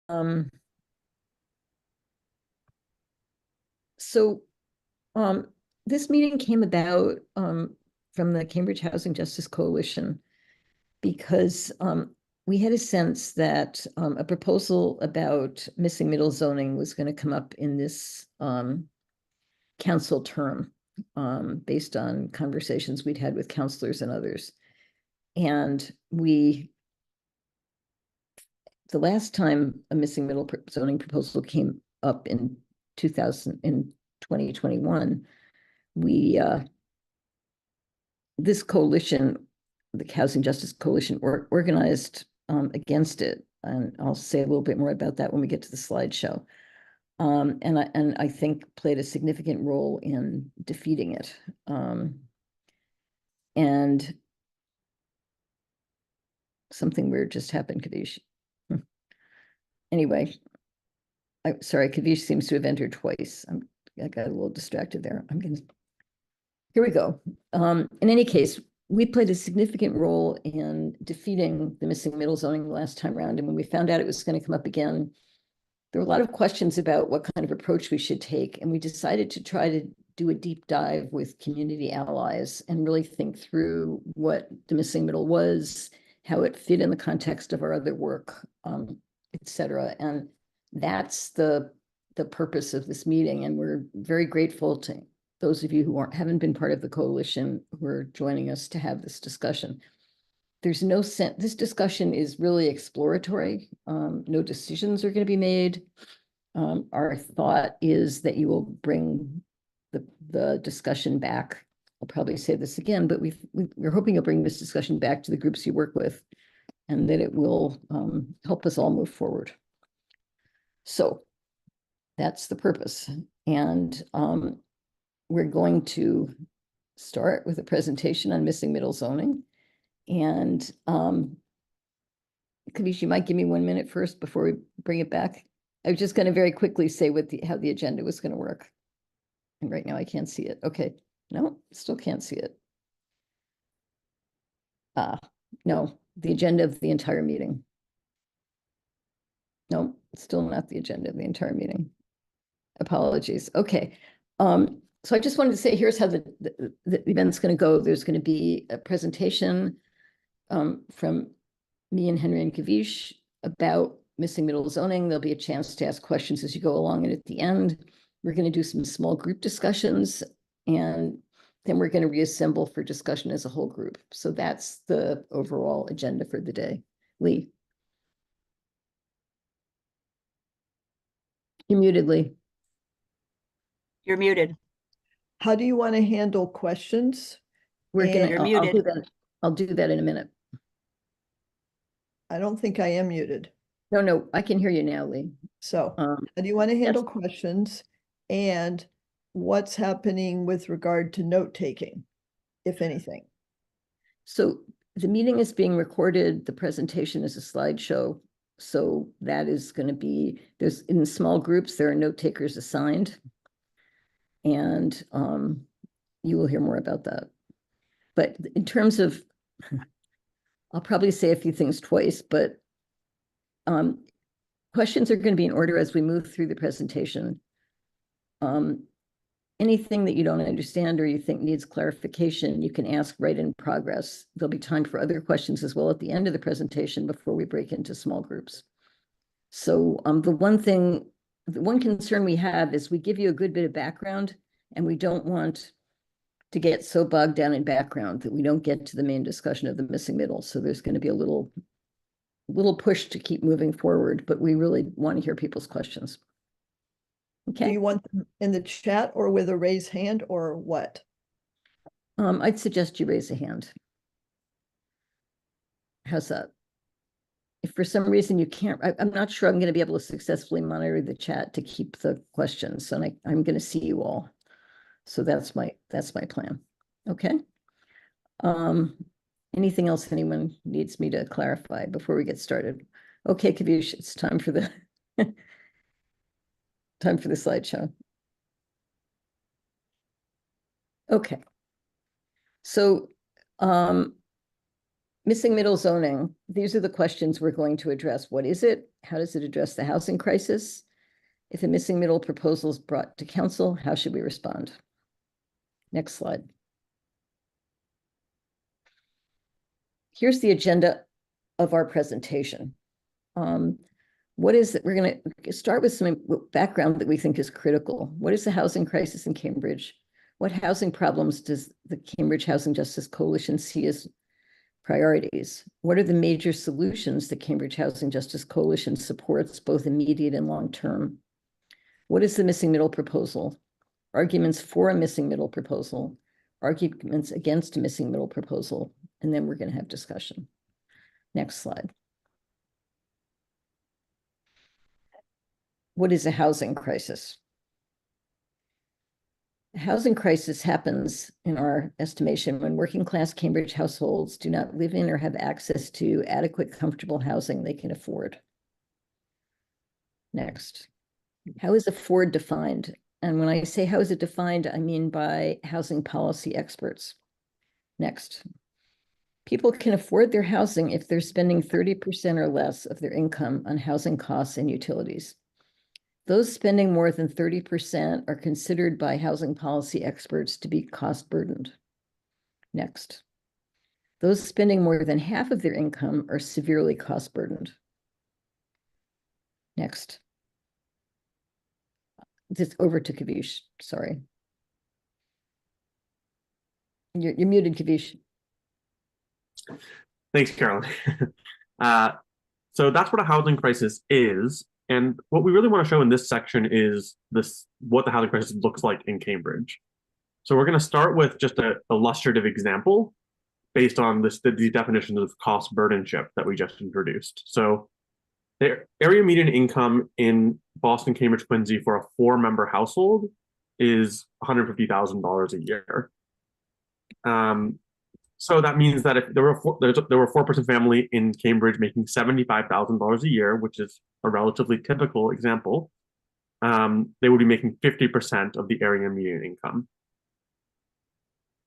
Um, so this meeting came about from the Cambridge Housing Justice Coalition because we had a sense that a proposal about missing middle zoning was going to come up in this council term based on conversations we'd had with counselors and others. And the last time a missing middle zoning proposal came up in 2021, this coalition, the Housing Justice Coalition, organized against it. And I'll say a little bit more about that when we get to the slideshow. And I think played a significant role in defeating it. And something weird just happened, Kavish. Anyway, sorry, Kavish seems to have entered twice. I got a little distracted there. Here we go. In any case, we played a significant role in defeating the missing middle zoning the last time around. And when we found out it was going to come up again, there were a lot of questions about what kind of approach we should take. And we decided to try to do a deep dive with community allies and really think through what the missing middle was, how it fit in the context of our other work, et cetera. And that's the purpose of this meeting. And we're very grateful to those of you who haven't been part of the coalition who are joining us to have this discussion. There's no sense, this discussion is really exploratory. No decisions are going to be made. Our thought is that you will bring the discussion back. I'll probably say this again, but we're hoping you'll bring this discussion back to the groups you work with and that it will help us all move forward. So that's the purpose. And we're going to start with a presentation on missing middle zoning. And Kavish, you might give me 1 minute first before we bring it back. I was just going to very quickly say how the agenda was going to work. And right now I can't see it. Okay. No, still can't see it. No, the agenda of the entire meeting. No, still not the agenda of the entire meeting. Apologies. Okay. So I just wanted to say, here's how the event's going to go. There's going to be a presentation from me and Henry and Kavish about missing middle zoning. There'll be a chance to ask questions as you go along. And at the end, we're going to do some small group discussions. And then we're going to reassemble for discussion as a whole group. So that's the overall agenda for the day. Lee. You're muted, Lee. You're muted. How do you want to handle questions? You're muted. I'll do that in a minute. I don't think I am muted. No, I can hear you now, Lee. So how do you want to handle questions, and what's happening with regard to note-taking, if anything? So the meeting is being recorded. The presentation is a slideshow. So that is going to be, in small groups, there are note takers assigned. And you will hear more about that. But in terms of, I'll probably say a few things twice, but questions are going to be in order as we move through the presentation. Anything that you don't understand or you think needs clarification, you can ask right in progress. There'll be time for other questions as well at the end of the presentation before we break into small groups. So the one concern we have is we give you a good bit of background, and we don't want to get so bogged down in background that we don't get to the main discussion of the missing middle. So there's going to be a little push to keep moving forward, but we really want to hear people's questions. Okay. Do you want them in the chat or with a raised hand or what? I'd suggest you raise a hand. How's that? If for some reason you can't, I'm not sure I'm going to be able to successfully monitor the chat to keep the questions, and I'm going to see you all. So that's my plan. Okay. Anything else anyone needs me to clarify before we get started? Okay, Kavish, it's time for the slideshow. Okay. So missing middle zoning. These are the questions we're going to address. What is it? How does it address the housing crisis? If a missing middle proposal is brought to council, how should we respond? Next slide. Here's the agenda of our presentation. What is it? We're going to start with some background that we think is critical. What is the housing crisis in Cambridge? What housing problems does the Cambridge Housing Justice Coalition see as priorities? What are the major solutions the Cambridge Housing Justice Coalition supports, both immediate and long-term? What is the missing middle proposal? Arguments for a missing middle proposal, arguments against a missing middle proposal, and then we're going to have discussion. Next slide. What is a housing crisis? A housing crisis happens, in our estimation, when working class Cambridge households do not live in or have access to adequate, comfortable housing they can afford. Next. How is afford defined? And when I say how is it defined, I mean by housing policy experts. Next. People can afford their housing if they're spending 30% or less of their income on housing costs and utilities. Those spending more than 30% are considered by housing policy experts to be cost burdened. Next. Those spending more than half of their income are severely cost burdened. Next. This over to Kavish, sorry. You're muted, Kavish. Thanks, Carolyn. So that's what a housing crisis is. And what we really want to show in this section is what the housing crisis looks like in Cambridge. So we're going to start with just an illustrative example based on these definitions of cost burdenship that we just introduced. So the area median income in Boston, Cambridge, Quincy for a 4-member household is $150,000 a year. So that means that if there were a 4-person family in Cambridge making $75,000 a year, which is a relatively typical example, they would be making 50% of the area median income.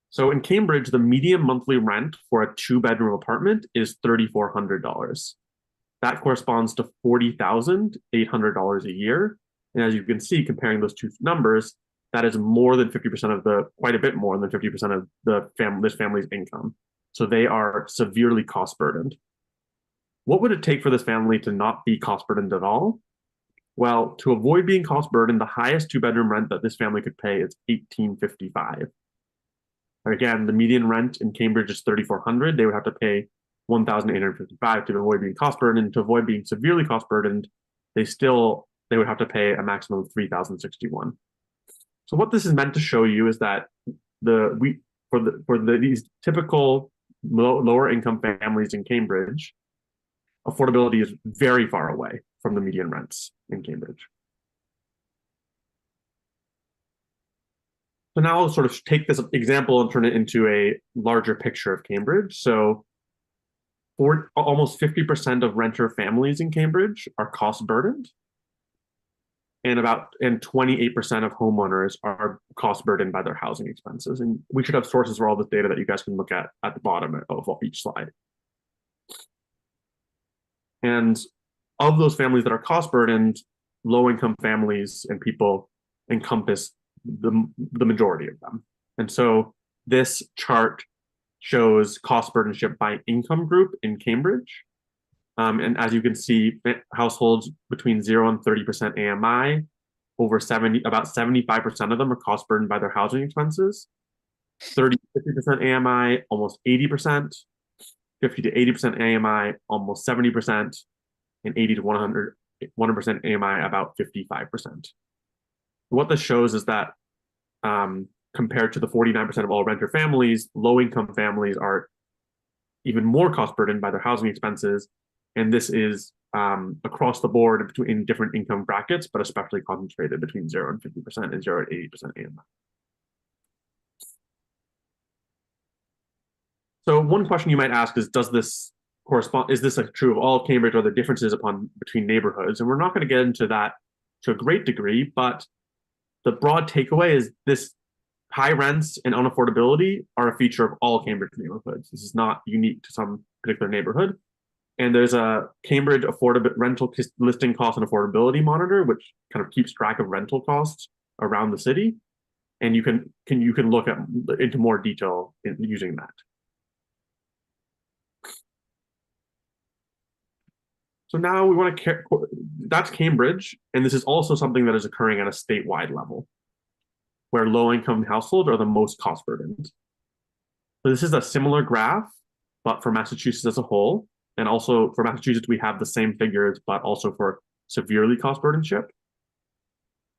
So in Cambridge, the median monthly rent for a 2-bedroom apartment is $3,400. That corresponds to $40,800 a year. And as you can see, comparing those two numbers, that is more than 50% of quite a bit more than 50% of this family's income. So they are severely cost burdened. What would it take for this family to not be cost burdened at all? Well, to avoid being cost burdened, the highest 2-bedroom rent that this family could pay is $1,855. Again, the median rent in Cambridge is $3,400. They would have to pay $1,855 to avoid being cost burdened. To avoid being severely cost burdened, they would have to pay a maximum of $3,061. So what this is meant to show you is that these typical lower income families in Cambridge, affordability is very far away from the median rents in Cambridge. So now I'll sort of take this example and turn it into a larger picture of Cambridge. So almost 50% of renter families in Cambridge are cost burdened. And 28% of homeowners are cost burdened by their housing expenses. And we should have sources for all this data that you guys can look at the bottom of each slide. And of those families that are cost burdened, low-income families and people encompass the majority of them. And so this chart shows cost burdenship by income group in Cambridge. And as you can see, households between 0 and 30% AMI, about 75% of them are cost burdened by their housing expenses. 30 to 50% AMI, almost 80%. 50 to 80% AMI, almost 70%. And 80 to 100% AMI, about 55%. What this shows is that compared to the 49% of all renter families, low-income families are even more cost burdened by their housing expenses. And this is across the board in different income brackets, but especially concentrated between 0 and 50% and 0 to 80% AMI. So one question you might ask is, does this correspond? Is this true of all of Cambridge? Are there differences between neighborhoods? And we're not going to get into that to a great degree, but the broad takeaway is this: high rents and unaffordability are a feature of all Cambridge neighborhoods. This is not unique to some particular neighborhood. And there's a Cambridge rental listing cost and affordability monitor, which kind of keeps track of rental costs around the city. And you can look into more detail using that. So now we want to, that's Cambridge, and this is also something that is occurring at a statewide level, where low-income households are the most cost burdened. So this is a similar graph, but for Massachusetts as a whole, and also for Massachusetts, we have the same figures, but also for severely cost burdenship.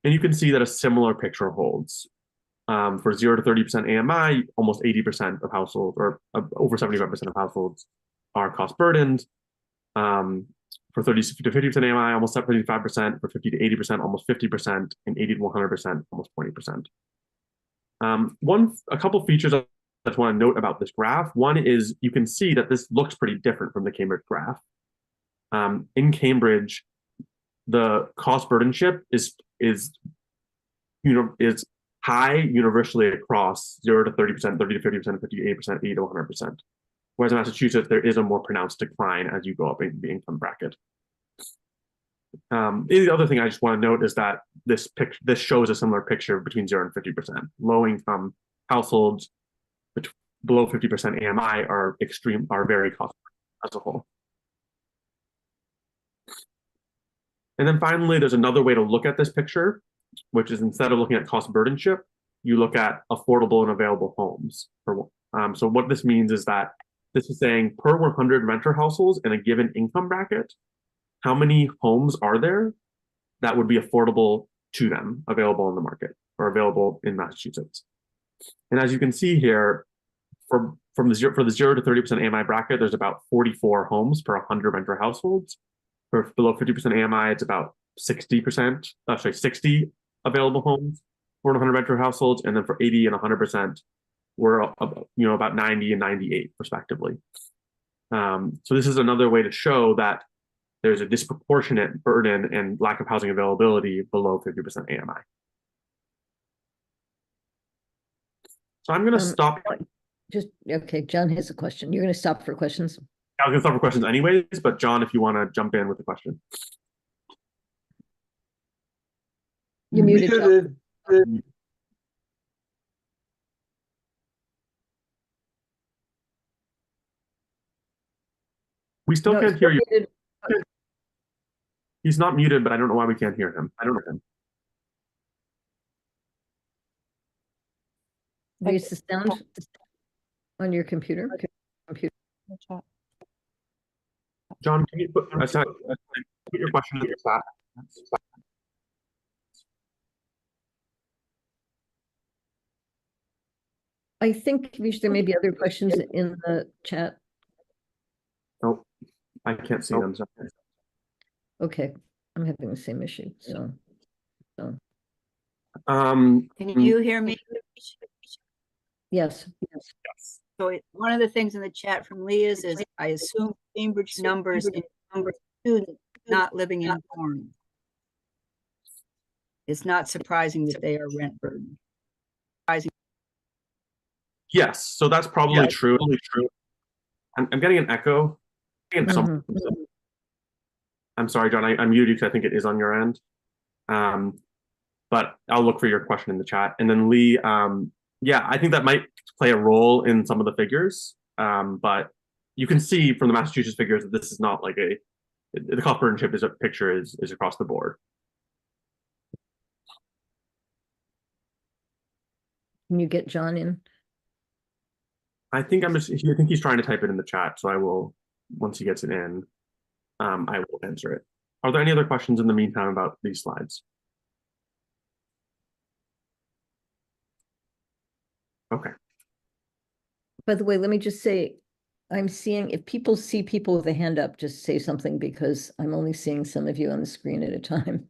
And you can see that a similar picture holds. For 0 to 30% AMI, almost 80% of households, or over 75% of households, are cost burdened. For 30 to 50% AMI, almost 75%. For 50 to 80%, almost 50%. And 80 to 100%, almost 20%. A couple features I just want to note about this graph. One is you can see that this looks pretty different from the Cambridge graph. In Cambridge, the cost burdenship is high universally across 0 to 30%, 30 to 50%, 50 to 80%, 80 to 100%. Whereas in Massachusetts, there is a more pronounced decline as you go up in the income bracket. The other thing I just want to note is that this shows a similar picture between 0 and 50%. Low income households below 50% AMI are very costly as a whole. And then finally, there's another way to look at this picture, which is instead of looking at cost burdenship, you look at affordable and available homes. So what this means is that this is saying per 100 renter households in a given income bracket, how many homes are there that would be affordable to them, available in the market or available in Massachusetts. And as you can see here, for the 0 to 30% AMI bracket, there's about 44 homes per 100 renter households. For below 50% AMI, it's about 60 available homes for 100 renter households, and then for 80 and 100%, we're about 90 and 98 respectively. So this is another way to show that there's a disproportionate burden and lack of housing availability below 50% AMI. So I'm going to stop. Okay, John has a question. You're going to stop for questions? I was going to stop for questions anyways, but John, if you want to jump in with the question. You're muted, John. We still can't hear you. He's not muted, but I don't know why we can't hear him. I don't know him. Raise the sound on your computer. John, can you put your question in the chat? I think there may be other questions in the chat. Oh, I can't see them. Okay, I'm having the same issue. So. Can you hear me? Yes. So one of the things in the chat from Lee is I assume Cambridge numbers in number students not living in dorms. It's not surprising that they are rent burdened. Yes, so that's probably true. I'm getting an echo. I'm sorry, John. I muted you because I think it is on your end. But I'll look for your question in the chat. And then Lee, yeah, I think that might play a role in some of the figures. But you can see from the Massachusetts figures that this is not like the cost burdenship picture is across the board. Can you get John in? I think he's trying to type it in the chat, so I will, once he gets it in, I will answer it. Are there any other questions in the meantime about these slides? Okay. By the way, let me just say, I'm seeing, if people see people with a hand up, just say something because I'm only seeing some of you on the screen at a time.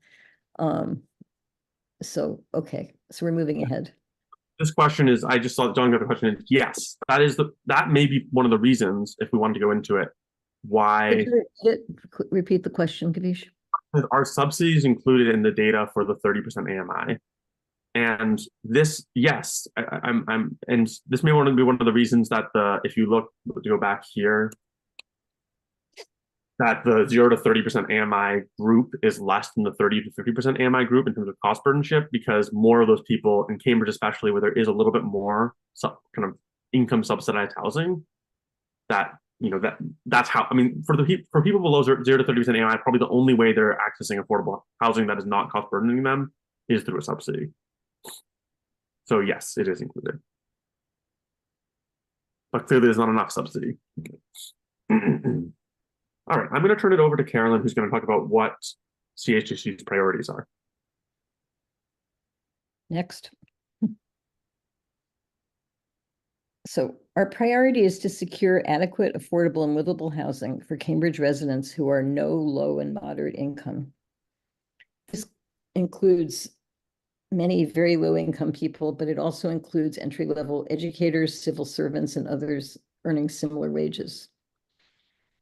So, okay, so we're moving ahead. This question is, I just saw John got the question. Yes, that may be one of the reasons, if we wanted to go into it, why. Repeat the question, Gavish. Are subsidies included in the data for the 30% AMI? And this, yes, and this may want to be one of the reasons that if you look to go back here, that the 0 to 30% AMI group is less than the 30 to 50% AMI group in terms of cost burdenship, because more of those people in Cambridge, especially where there is a little bit more kind of income subsidized housing, that that's how, I mean, for people below 0 to 30% AMI, probably the only way they're accessing affordable housing that is not cost burdening them is through a subsidy. So yes, it is included, but clearly there's not enough subsidy. All right, I'm going to turn it over to Carolyn, who's going to talk about what CHJC's priorities are. Next. So our priority is to secure adequate, affordable, and livable housing for Cambridge residents who are no low and moderate income. This includes many very low income people, but it also includes entry-level educators, civil servants, and others earning similar wages.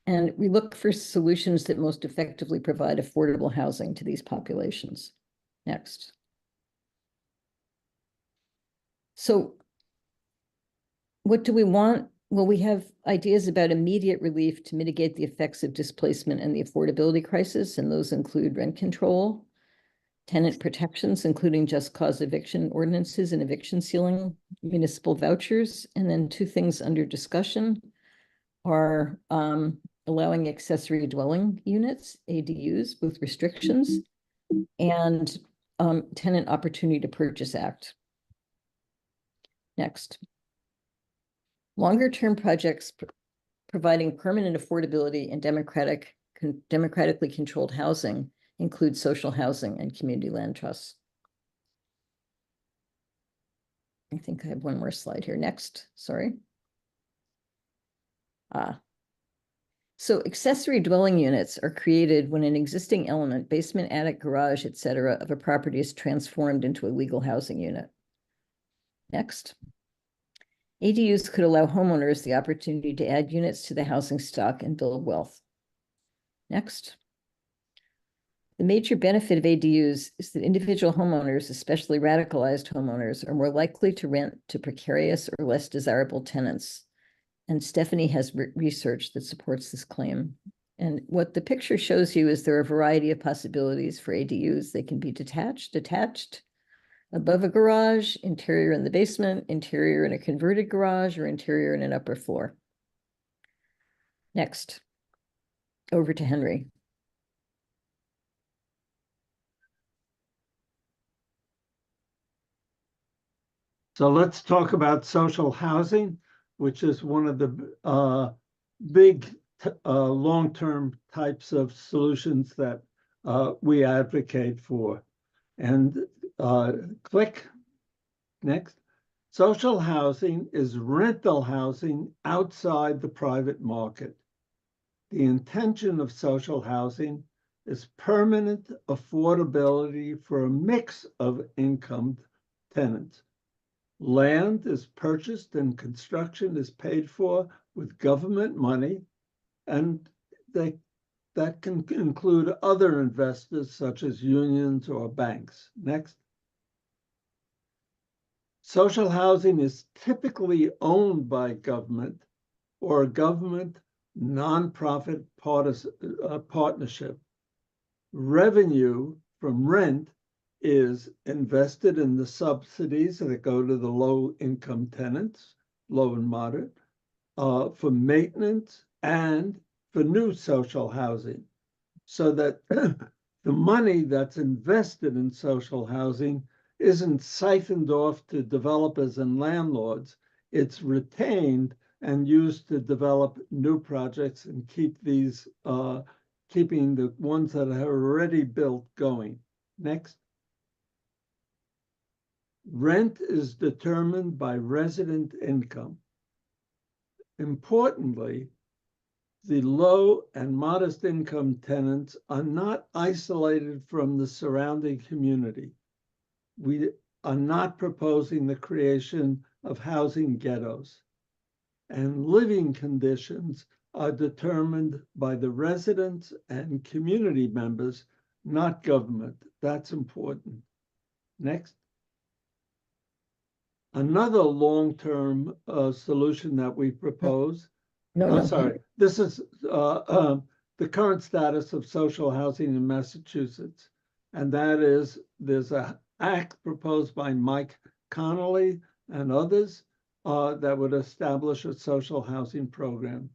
And we look for solutions that most effectively provide affordable housing to these populations. Next. So what do we want? Well, we have ideas about immediate relief to mitigate the effects of displacement and the affordability crisis, and those include rent control, tenant protections, including just cause eviction ordinances and eviction ceiling, municipal vouchers, and then two things under discussion are allowing accessory dwelling units, ADUs, with restrictions, and Tenant Opportunity to Purchase Act. Next. Longer-term projects providing permanent affordability and democratically controlled housing include social housing and community land trusts. I think I have one more slide here. Next, sorry. So accessory dwelling units are created when an existing element, basement, attic, garage, etc., of a property is transformed into a legal housing unit. Next. ADUs could allow homeowners the opportunity to add units to the housing stock and build wealth. Next. The major benefit of ADUs is that individual homeowners, especially radicalized homeowners, are more likely to rent to precarious or less desirable tenants. And Stephanie has research that supports this claim. And what the picture shows you is there are a variety of possibilities for ADUs. They can be detached, above a garage, interior in the basement, interior in a converted garage, or interior in an upper floor. Next, over to Henry. So let's talk about social housing, which is one of the big long-term types of solutions that we advocate for. And click next. Social housing is rental housing outside the private market. The intention of social housing is permanent affordability for a mix of income tenants. Land is purchased and construction is paid for with government money, and that can include other investors such as unions or banks. Next. Social housing is typically owned by government or a government nonprofit partnership. Revenue from rent is invested in the subsidies that go to the low-income tenants, low and moderate, for maintenance and for new social housing, so that the money that's invested in social housing isn't siphoned off to developers and landlords. It's retained and used to develop new projects and keep these, keeping the ones that are already built going. Next. Rent is determined by resident income. Importantly, the low and modest income tenants are not isolated from the surrounding community. We are not proposing the creation of housing ghettos, and living conditions are determined by the residents and community members, not government. That's important. Next. Another long-term solution that we propose. No, Sorry. This is the current status of social housing in Massachusetts. And that is, there's a act proposed by Mike Connolly and others that would establish a social housing program.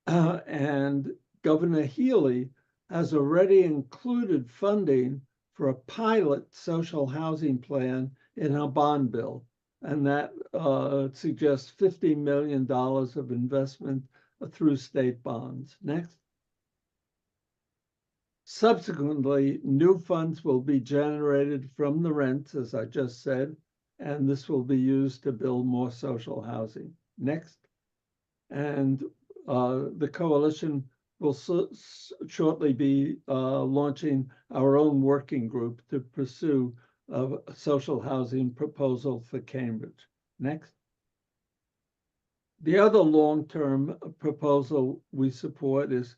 And Governor Healy has already included funding for a pilot social housing plan in a bond bill. And that suggests $50 million of investment through state bonds. Next. Subsequently, new funds will be generated from the rents, as I just said, and this will be used to build more social housing. Next. And the coalition will shortly be launching our own working group to pursue a social housing proposal for Cambridge. Next. The other long-term proposal we support is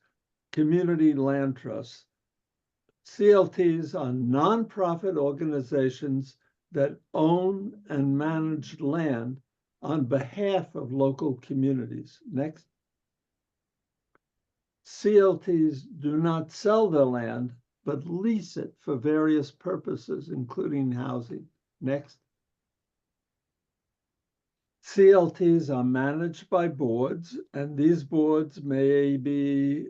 community land trusts. CLTs are nonprofit organizations that own and manage land on behalf of local communities. Next. CLTs do not sell their land, but lease it for various purposes, including housing. Next. CLTs are managed by boards, and these boards may be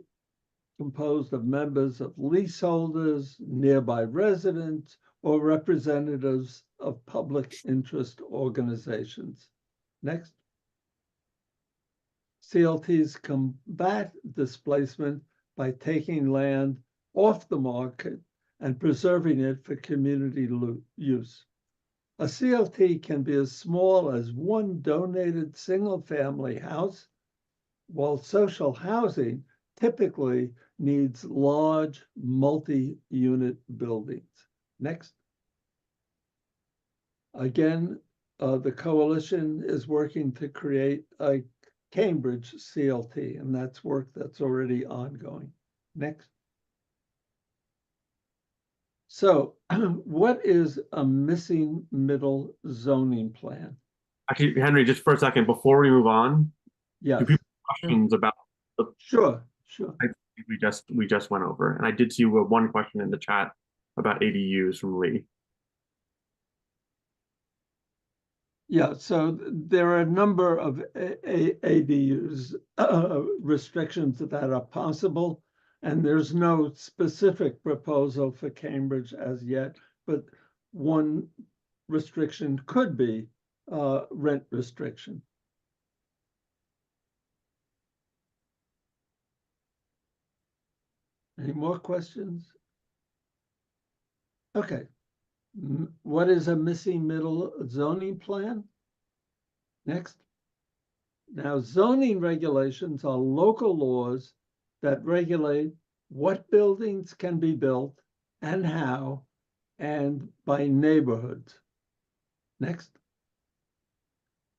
composed of members of leaseholders, nearby residents, or representatives of public interest organizations. Next. CLTs combat displacement by taking land off the market and preserving it for community use. A CLT can be as small as one donated single-family house, while social housing typically needs large multi-unit buildings. Next. Again, the coalition is working to create a Cambridge CLT, and that's work that's already ongoing. Next. So what is a missing middle zoning plan? Actually, Henry, just for a second, before we move on, Yes. do people have questions about the Sure. we just went over? And I did see one question in the chat about ADUs from Lee. Yeah, so there are a number of ADUs restrictions that are possible, and there's no specific proposal for Cambridge as yet, but one restriction could be rent restriction. Any more questions? Okay. What is a missing middle zoning plan? Next. Now, zoning regulations are local laws that regulate what buildings can be built and how, and by neighborhoods. Next.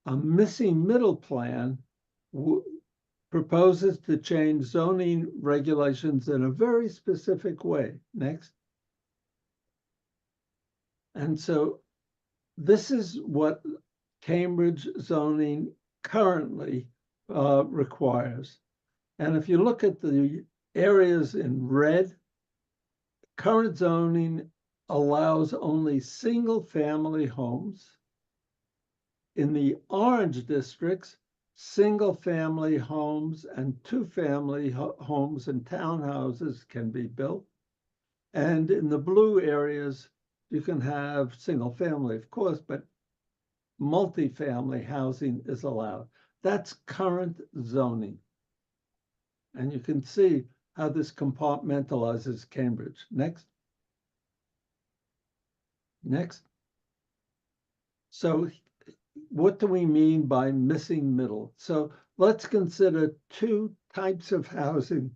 A missing middle plan proposes to change zoning regulations in a very specific way. Next. And so this is what Cambridge zoning currently requires. And if you look at the areas in red, current zoning allows only single-family homes. In the orange districts, single-family homes and two-family homes and townhouses can be built. And in the blue areas, you can have single family, of course, but multifamily housing is allowed. That's current zoning. And you can see how this compartmentalizes Cambridge. Next. Next. So what do we mean by missing middle? So let's consider two types of housing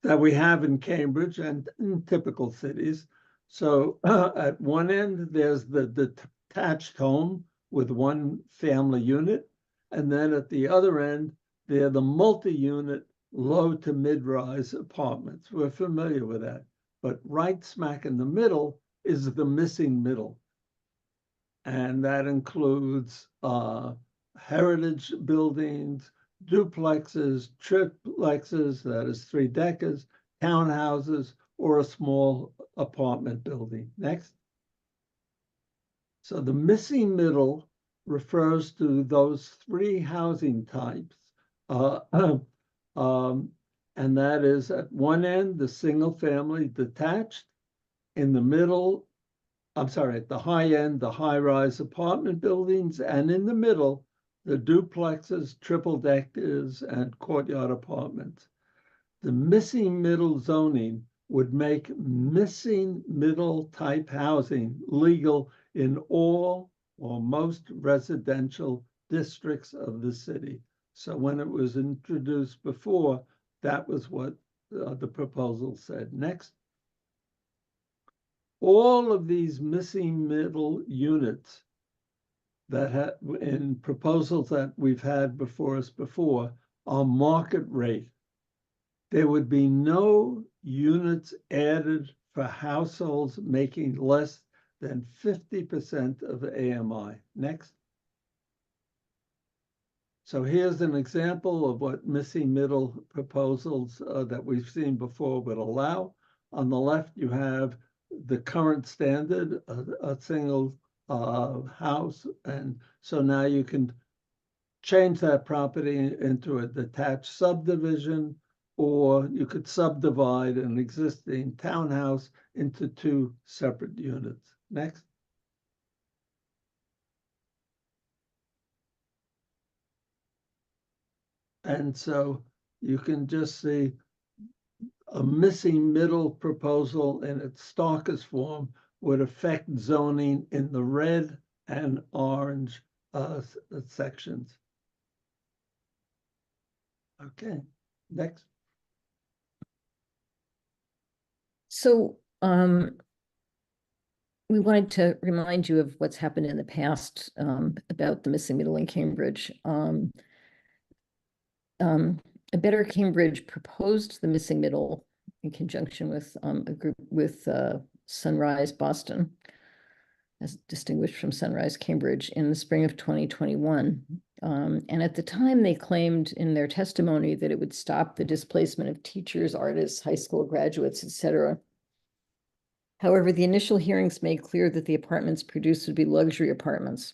that we have in Cambridge and in typical cities. So at one end, there's the detached home with one family unit. And then at the other end, they're the multi-unit low to mid-rise apartments. We're familiar with that. But right smack in the middle is the missing middle. And that includes heritage buildings, duplexes, triplexes, that is 3 deckers, townhouses, or a small apartment building. Next. So the missing middle refers to those 3 housing types. And that is at one end, the single family detached, in the middle, I'm sorry, at the high end, the high-rise apartment buildings, and in the middle, the duplexes, triple deckers, and courtyard apartments. The missing middle zoning would make missing middle type housing legal in all or most residential districts of the city. So when it was introduced before, that was what the proposal said. Next. All of these missing middle units that have in proposals that we've had before us before are market rate. There would be no units added for households making less than 50% of AMI. Next. So here's an example of what missing middle proposals that we've seen before would allow. On the left, you have the current standard, a single house. And so now you can change that property into a detached subdivision, or you could subdivide an existing townhouse into 2 separate units. Next. And so you can just see a missing middle proposal in its starkest form would affect zoning in the red and orange sections. Okay, next. So we wanted to remind you of what's happened in the past about the missing middle in Cambridge. A Better Cambridge proposed the missing middle in conjunction with a group with Sunrise Boston, as distinguished from Sunrise Cambridge, in the spring of 2021. And at the time, they claimed in their testimony that it would stop the displacement of teachers, artists, high school graduates, etc. However, the initial hearings made clear that the apartments produced would be luxury apartments.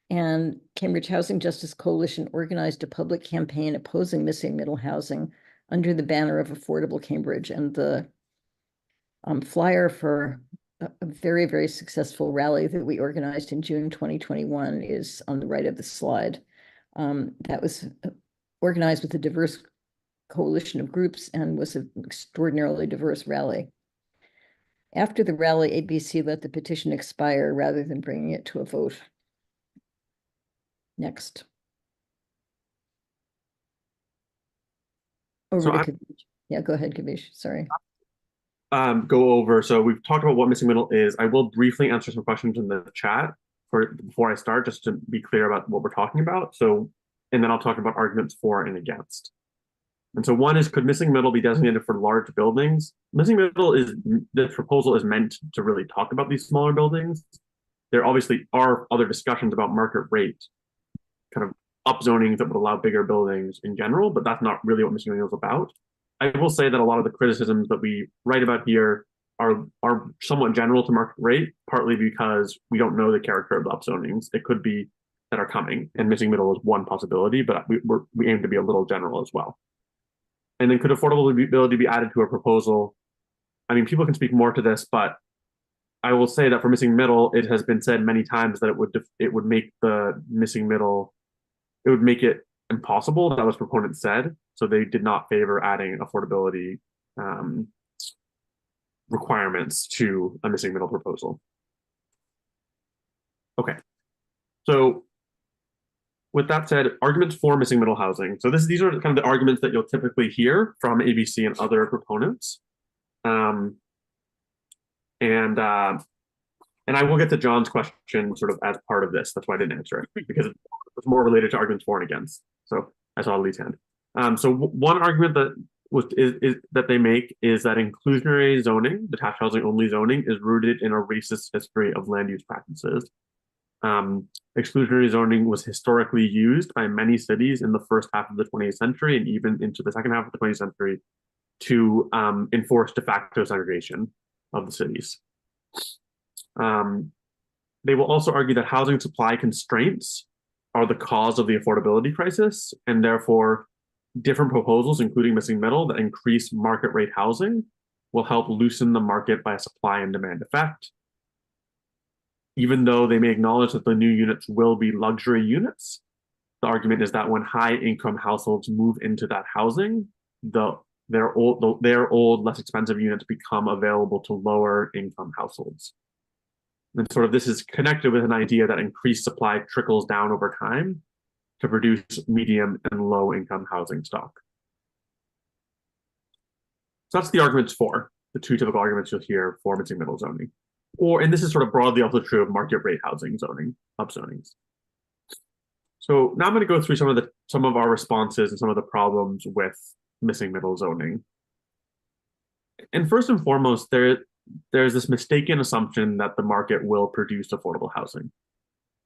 And Cambridge Housing Justice Coalition organized a public campaign opposing missing middle housing under the banner of Affordable Cambridge. And the flyer for a very, very successful rally that we organized in June 2021 is on the right of the slide. That was organized with a diverse coalition of groups and was an extraordinarily diverse rally. After the rally, ABC let the petition expire rather than bringing it to a vote. Next. Over to Kavish. Yeah, go ahead, Kavish. Sorry. Go over. So we've talked about what missing middle is. I will briefly answer some questions in the chat before I start, just to be clear about what we're talking about. So, and then I'll talk about arguments for and against. And so one is, could missing middle be designated for large buildings? Missing middle is, the proposal is meant to really talk about these smaller buildings. There obviously are other discussions about market rate, kind of upzoning that would allow bigger buildings in general, but that's not really what missing middle is about. I will say that a lot of the criticisms that we write about here are somewhat general to market rate, partly because we don't know the character of the upzonings. It could be that are coming, and missing middle is one possibility, but we aim to be a little general as well. And then could affordability be added to a proposal? I mean, people can speak more to this, but I will say that for missing middle, it has been said many times that it would make the missing middle, it would make it impossible. That was proponents said. So they did not favor adding affordability requirements to a missing middle proposal. Okay. So with that said, arguments for missing middle housing. So these are kind of the arguments that you'll typically hear from ABC and other proponents. And I will get to John's question sort of as part of this. That's why I didn't answer it, because it's more related to arguments for and against. So I saw Lee's hand. So one argument that that they make is that inclusionary zoning, detached housing only zoning, is rooted in a racist history of land use practices. Exclusionary zoning was historically used by many cities in the first half of the 20th century and even into the second half of the 20th century to enforce de facto segregation of the cities. They will also argue that housing supply constraints are the cause of the affordability crisis, and therefore different proposals, including missing middle, that increase market rate housing will help loosen the market by a supply and demand effect. Even though they may acknowledge that the new units will be luxury units, the argument is that when high income households move into that housing, their old, less expensive units become available to lower income households. And sort of this is connected with an idea that increased supply trickles down over time to produce medium and low income housing stock. So that's the arguments for, the two typical arguments you'll hear for missing middle zoning. And this is sort of broadly also true of market rate housing zoning, upzonings. So now I'm going to go through some of our responses and some of the problems with missing middle zoning. And first and foremost, there's this mistaken assumption that the market will produce affordable housing.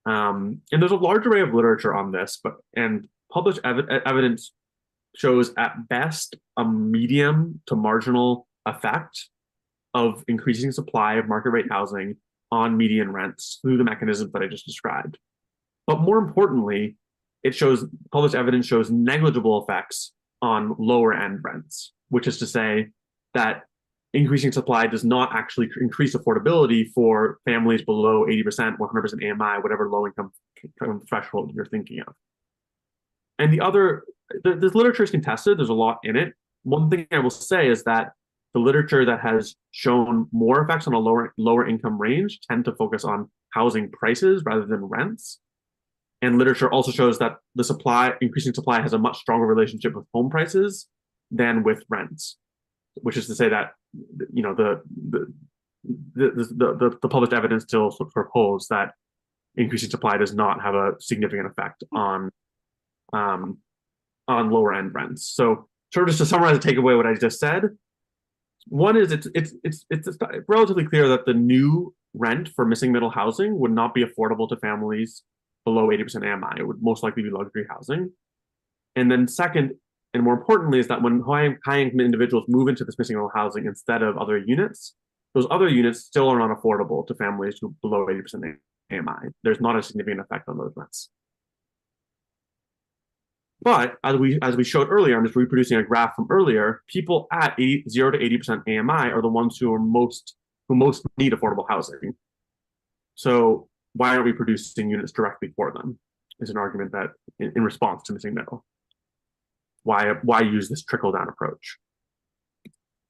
And there's a large array of literature on this, and published evidence shows at best a medium to marginal effect of increasing supply of market rate housing on median rents through the mechanisms that I just described. But more importantly, published evidence shows negligible effects on lower end rents, which is to say that increasing supply does not actually increase affordability for families below 80%, 100% AMI, whatever low income threshold you're thinking of. And this literature is contested, there's a lot in it. One thing I will say is that the literature that has shown more effects on a lower income range tend to focus on housing prices rather than rents. And literature also shows that increasing supply has a much stronger relationship with home prices than with rents, which is to say that the published evidence still proposes that increasing supply does not have a significant effect on lower end rents. So sort of just to summarize and take away what I just said, one is it's relatively clear that the new rent for missing middle housing would not be affordable to families below 80% AMI. It would most likely be luxury housing. And then second, and more importantly, is that when high income individuals move into this missing middle housing instead of other units, those other units still are not affordable to families who below 80% AMI. There's not a significant effect on those rents. But as we showed earlier, I'm just reproducing a graph from earlier, people at 0 to 80% AMI are the ones who most need affordable housing. So why aren't we producing units directly for them? Is an argument that in response to missing middle. Why use this trickle down approach?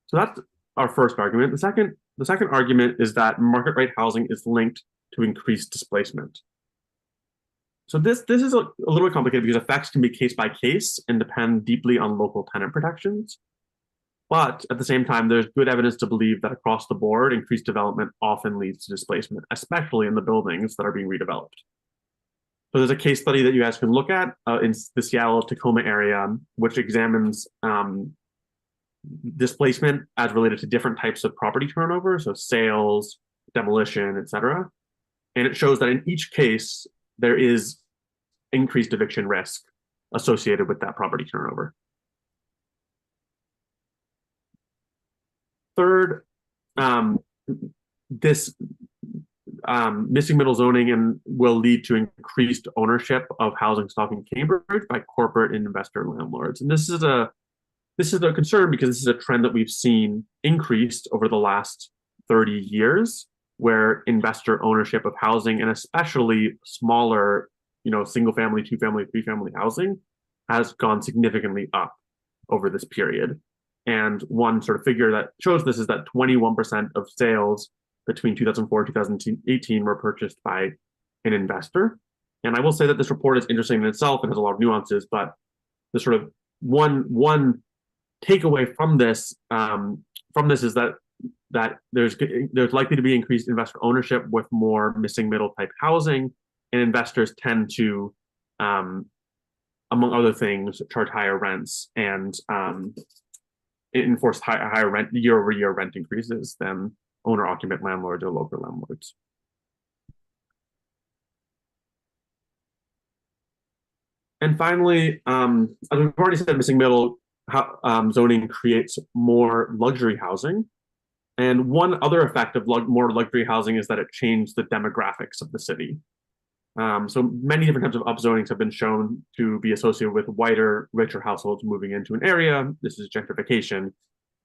So that's our first argument. The second argument is that market rate housing is linked to increased displacement. So this is a little bit complicated because effects can be case by case and depend deeply on local tenant protections. But at the same time, there's good evidence to believe that across the board, increased development often leads to displacement, especially in the buildings that are being redeveloped. So there's a case study that you guys can look at in the Seattle-Tacoma area, which examines displacement as related to different types of property turnover, so sales, demolition, et cetera. And it shows that in each case, there is increased eviction risk associated with that property turnover. Third, this missing middle zoning will lead to increased ownership of housing stock in Cambridge by corporate and investor landlords. And this is a concern because this is a trend that we've seen increased over the last 30 years, where investor ownership of housing, and especially smaller, single family, 2-family, 3-family housing, has gone significantly up over this period. And one sort of figure that shows this is that 21% of sales between 2004 and 2018 were purchased by an investor. And I will say that this report is interesting in itself and has a lot of nuances, but the sort of one takeaway from this is that there's likely to be increased investor ownership with more missing middle type housing, and investors tend to, among other things, charge higher rents and enforce higher rent year-over-year rent increases than owner-occupant landlords or local landlords. And finally, as we've already said, missing middle zoning creates more luxury housing. And one other effect of more luxury housing is that it changed the demographics of the city. So many different types of upzonings have been shown to be associated with whiter, richer households moving into an area. This is gentrification,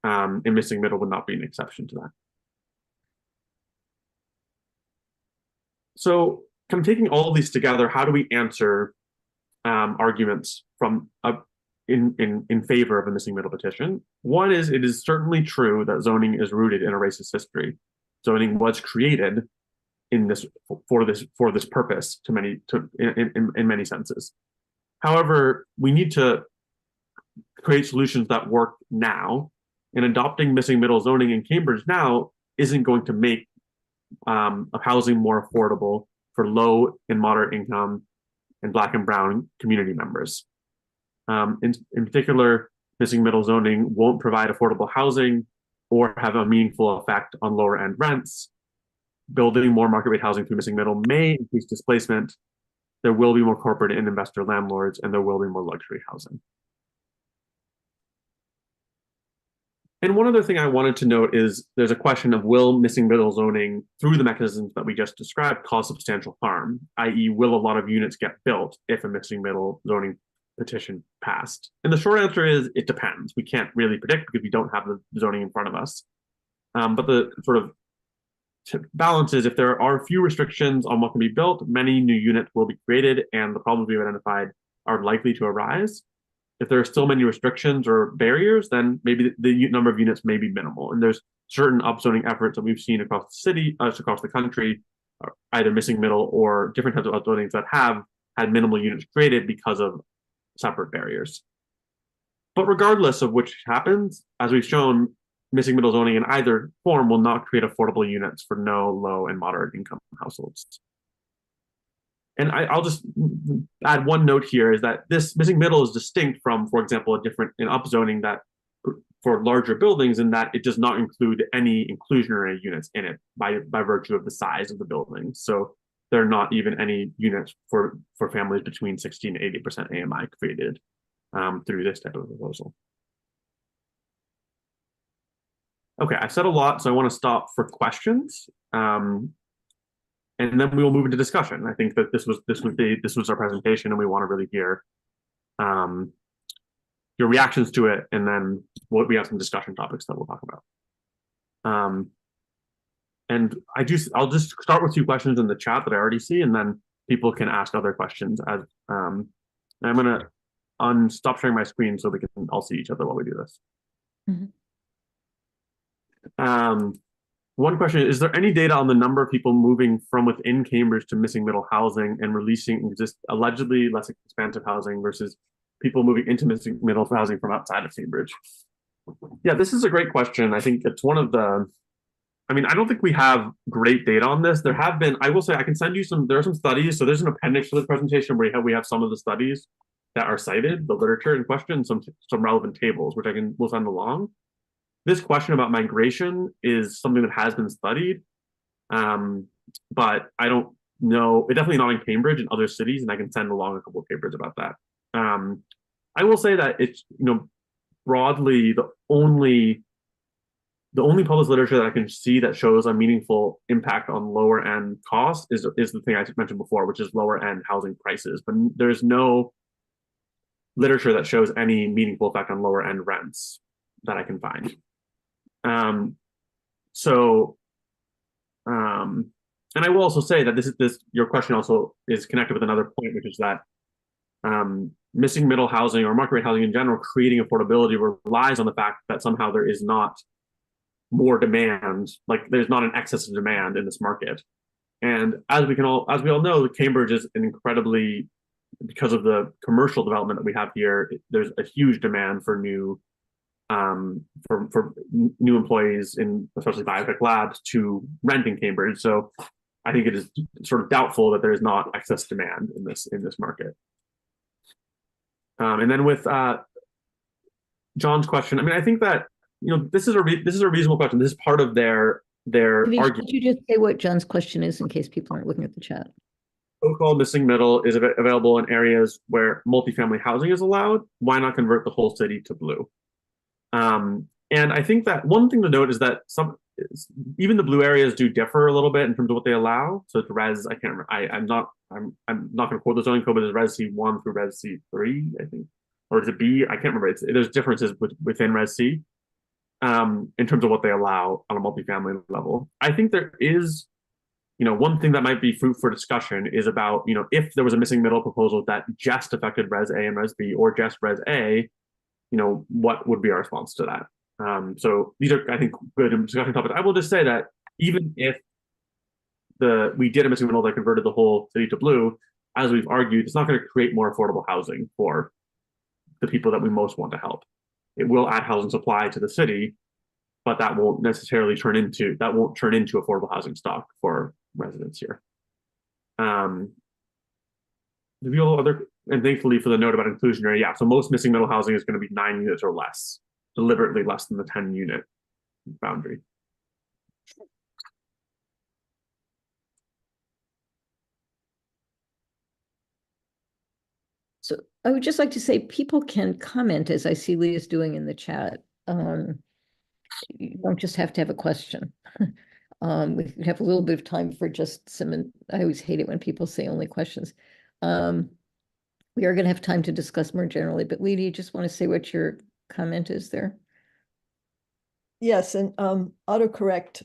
and missing middle would not be an exception to that. So, kind of taking all of these together, how do we answer arguments from in favor of a missing middle petition? One is, it is certainly true that zoning is rooted in a racist history. Zoning was created in this for this purpose in many senses. However, we need to create solutions that work now, and adopting missing middle zoning in Cambridge now isn't going to make housing more affordable for low and moderate income and Black and Brown community members. In particular, missing middle zoning won't provide affordable housing or have a meaningful effect on lower end rents. Building more market rate housing through missing middle may increase displacement. There will be more corporate and investor landlords, and there will be more luxury housing. And one other thing I wanted to note is there's a question of, will missing middle zoning through the mechanisms that we just described cause substantial harm, i.e. will a lot of units get built if a missing middle zoning petition passed? And the short answer is it depends. We can't really predict because we don't have the zoning in front of us. But the sort of balance is, if there are few restrictions on what can be built, many new units will be created and the problems we've identified are likely to arise. If there are still many restrictions or barriers, then maybe the number of units may be minimal. And there's certain upzoning efforts that we've seen across the city, across the country, either missing middle or different types of upzonings that have had minimal units created because of separate barriers. But regardless of which happens, as we've shown, missing middle zoning in either form will not create affordable units for no, low, and moderate income households. And I'll just add one note here, is that this missing middle is distinct from, for example, a different upzoning that for larger buildings, in that it does not include any inclusionary units in it by virtue of the size of the building. So there are not even any units for families between 60 and 80% AMI created through this type of proposal. Okay, I've said a lot, so I want to stop for questions, and then we will move into discussion. I think that this was our presentation, and we want to really hear your reactions to it, and then we have some discussion topics that we'll talk about. And I'll just start with 2 questions in the chat that I already see, and then people can ask other questions. As I'm gonna stop sharing my screen so we can all see each other while we do this. Mm-hmm. One question is there any data on the number of people moving from within Cambridge to missing middle housing and releasing allegedly less expansive housing versus people moving into missing middle housing from outside of Cambridge? Yeah, this is a great question. I think it's one of the, I don't think we have great data on this. There have been, I will say, I can send you there are some studies. So there's an appendix to the presentation where we have some of the studies that are cited, the literature in question, some relevant tables, which we'll send along. This question about migration is something that has been studied, but I don't know, it's definitely not in Cambridge and other cities, and I can send along a couple of papers about that. I will say that it's, broadly, the only published literature that I can see that shows a meaningful impact on lower end costs is the thing I mentioned before, which is lower end housing prices. But there's no literature that shows any meaningful effect on lower end rents that I can find. And I will also say that your question also is connected with another point, which is that missing middle housing or market rate housing in general, creating affordability relies on the fact that somehow there is not more demand, like there's not an excess of demand in this market. And as we all know, Cambridge is an incredibly, because of the commercial development that we have here, there's a huge demand for new new employees in especially biotech labs to rent in Cambridge. So I think it is sort of doubtful that there is not excess demand in this market. And then with John's question, I think that this is a reasonable question. This is part of their argument. Could you just say what John's question is in case people aren't looking at the chat? so-called missing middle is available in areas where multifamily housing is allowed, why not convert the whole city to blue? And I think that one thing to note is that even the blue areas do differ a little bit in terms of what they allow. So it's res, I can't remember, I'm not going to quote the zoning code, but there's res C1 through res C3, I think, or is it B? I can't remember. There's differences within res C in terms of what they allow on a multifamily level. I think there is, one thing that might be fruit for discussion is about, if there was a missing middle proposal that just affected res A and res B, or just res A, what would be our response to that? So these are, I think, good discussion topics. I will just say that even if we did a missing middle that converted the whole city to blue, as we've argued, it's not going to create more affordable housing for the people that we most want to help. It will add housing supply to the city, but that won't necessarily turn into affordable housing stock for residents here. And thankfully for the note about inclusionary, yeah, so most missing middle housing is going to be 9 units or less, deliberately less than the 10 unit boundary. So I would just like to say people can comment, as I see Leah's doing in the chat. You don't just have to have a question. We have a little bit of time for just some, I always hate it when people say only questions. We are going to have time to discuss more generally, but Leah, do you just want to say what your comment is there? Yes, and autocorrect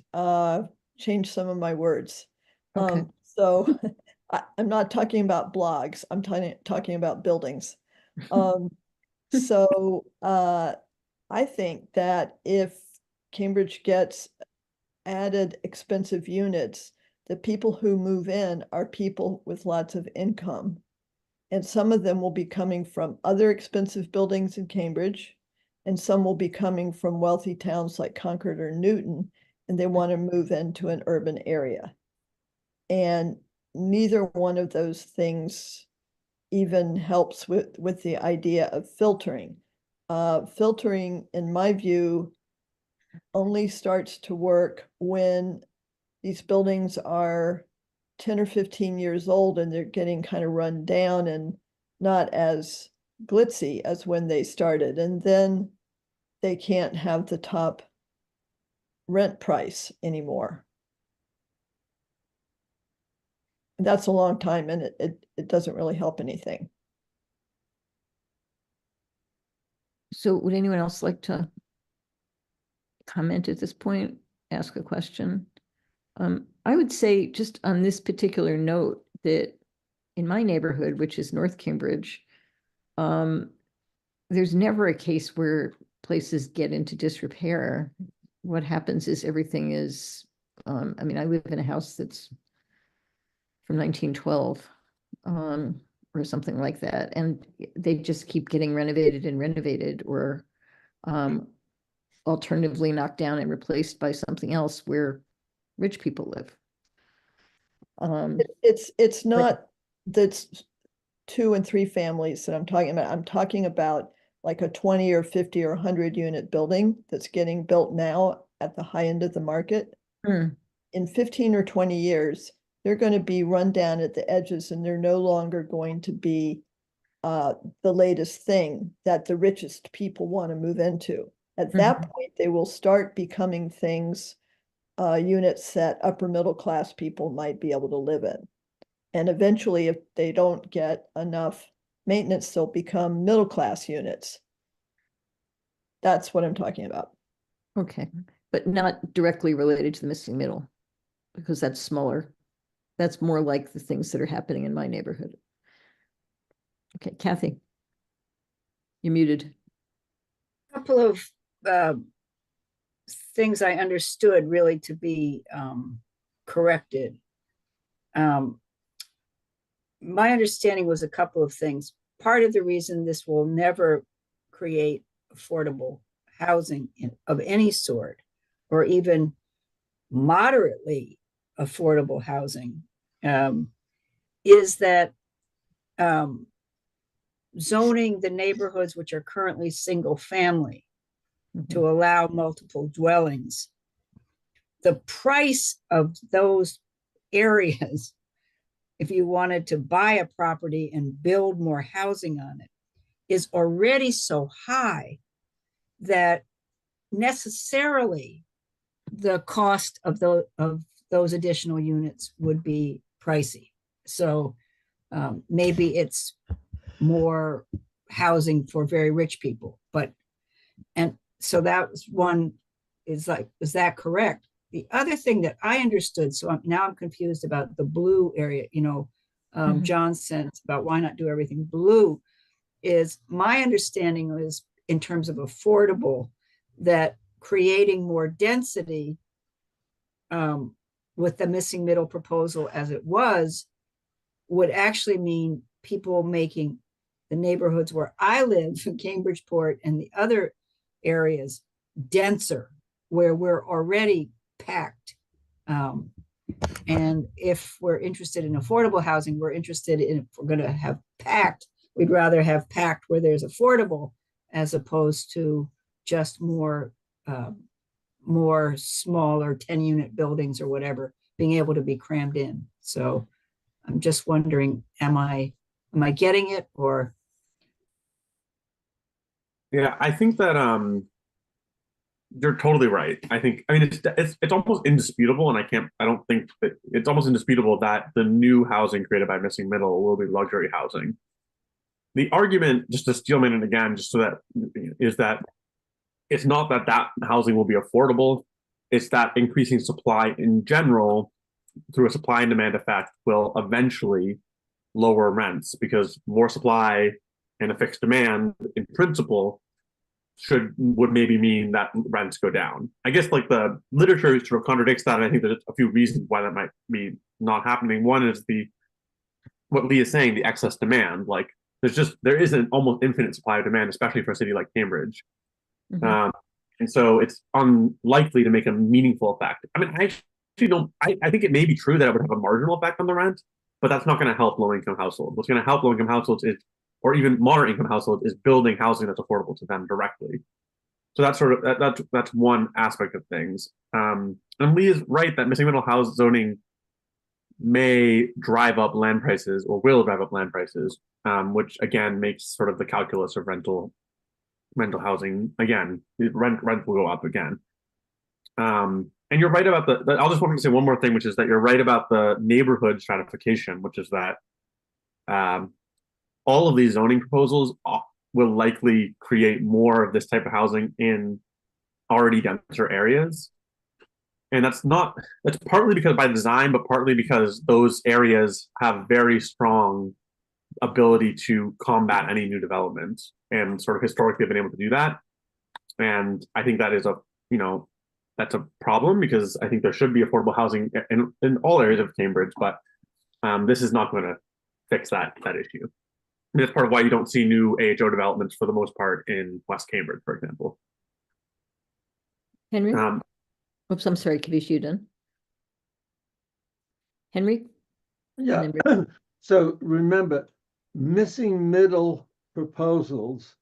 changed some of my words. Okay. So I'm not talking about blogs, I'm talking about buildings. So I think that if Cambridge gets added expensive units, the people who move in are people with lots of income. And some of them will be coming from other expensive buildings in Cambridge, and some will be coming from wealthy towns like Concord or Newton, and they want to move into an urban area. And neither one of those things even helps with the idea of filtering. Filtering, in my view, only starts to work when these buildings are 10 or 15 years old and they're getting kind of run down and not as glitzy as when they started. And then they can't have the top rent price anymore. That's a long time, and it doesn't really help anything. So would anyone else like to comment at this point, ask a question? I would say just on this particular note that in my neighborhood, which is North Cambridge, there's never a case where places get into disrepair. What happens is everything is, I mean, I live in a house that's from 1912 or something like that, and they just keep getting renovated and renovated, or alternatively knocked down and replaced by something else where rich people live. It's not that's 2 and 3 families that I'm talking about. I'm talking about like a 20 or 50 or 100 unit building that's getting built now at the high end of the market. In 15 or 20 years, they're going to be run down at the edges, and they're no longer going to be the latest thing that the richest people want to move into. At that point, they will start becoming things, units that upper middle class people might be able to live in. And eventually, if they don't get enough maintenance, they'll become middle class units. That's what I'm talking about. Okay, but not directly related to the missing middle, because that's smaller. That's more like the things that are happening in my neighborhood. Okay, Kathy, you're muted. A couple of things I understood really to be corrected. My understanding was a couple of things. Part of the reason this will never create affordable housing of any sort, or even moderately affordable housing, is that zoning the neighborhoods which are currently single family to allow multiple dwellings. The price of those areas if you wanted to buy a property and build more housing on it, is already so high that necessarily the cost of those additional units would be pricey. So maybe it's more housing for very rich people, and so that was one, is like, is that correct? The other thing that I understood, so now I'm confused about the blue area, John's sense about why not do everything blue, is my understanding is, in terms of affordable, that creating more density with the missing middle proposal as it was, would actually mean people making the neighborhoods where I live in Cambridgeport and the other areas denser, where we're already packed. And if we're interested in affordable housing, we're interested in, if we're going to have packed, we'd rather have packed where there's affordable, as opposed to just more smaller 10-unit buildings or whatever being able to be crammed in. So I'm just wondering, am I getting it, or? Yeah, I think that you're totally right. I mean it's almost indisputable, and I don't think that it's almost indisputable that the new housing created by Missing Middle will be luxury housing. The argument, just to steelman it again, just so that, is that it's not that housing will be affordable. It's that increasing supply in general through a supply and demand effect will eventually lower rents, because more supply and a fixed demand in principle would maybe mean that rents go down. I guess like the literature sort of contradicts that, and I think there's a few reasons why that might be not happening. One is what Lee is saying, the excess demand. Like there is an almost infinite supply of demand, especially for a city like Cambridge. Mhm. And so it's unlikely to make a meaningful effect. I mean, I actually don't, I think it may be true that it would have a marginal effect on the rent, but that's not going to help low-income households. What's going to help low-income households is, or even moderate income households, is building housing that's affordable to them directly. So that's sort of that's one aspect of things. And Lee is right that missing middle house zoning may drive up land prices, or will drive up land prices, which again makes sort of the calculus of rental housing, again, rent will go up again. And you're right about I'll just want to say one more thing, which is that you're right about the neighborhood stratification, which is that all of these zoning proposals will likely create more of this type of housing in already denser areas. And that's partly because by design, but partly because those areas have very strong ability to combat any new development, and sort of historically have been able to do that. And I think that is that's a problem, because I think there should be affordable housing in all areas of Cambridge, but this is not going to fix that issue. And that's part of why you don't see new AHO developments for the most part in West Cambridge, for example. Henry? Oops, I'm sorry, Kavish, you done? Henry? Yeah. So remember, missing middle proposals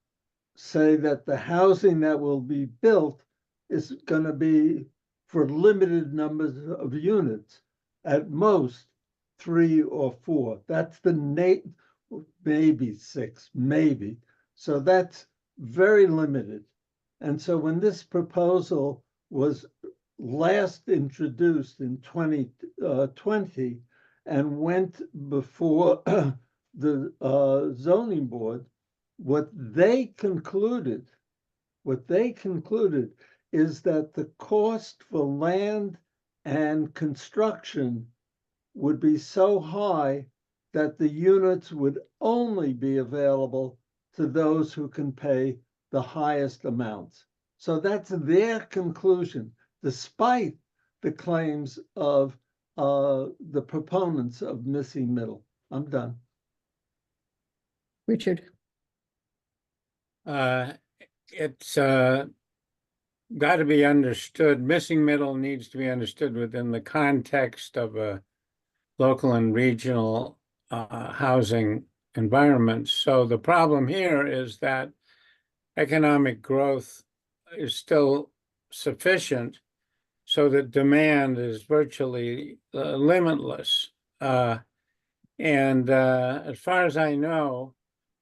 say that the housing that will be built is going to be for limited numbers of units, at most 3 or 4. That's maybe 6, maybe. So that's very limited. And so when this proposal was last introduced in 2020 and went before the zoning board, what they concluded is that the cost for land and construction would be so high that the units would only be available to those who can pay the highest amounts. So that's their conclusion, despite the claims of the proponents of missing middle. I'm done. Richard? It's got to be understood. Missing middle needs to be understood within the context of a local and regional housing environment. So the problem here is that economic growth is still sufficient so that demand is virtually limitless. And as far as I know,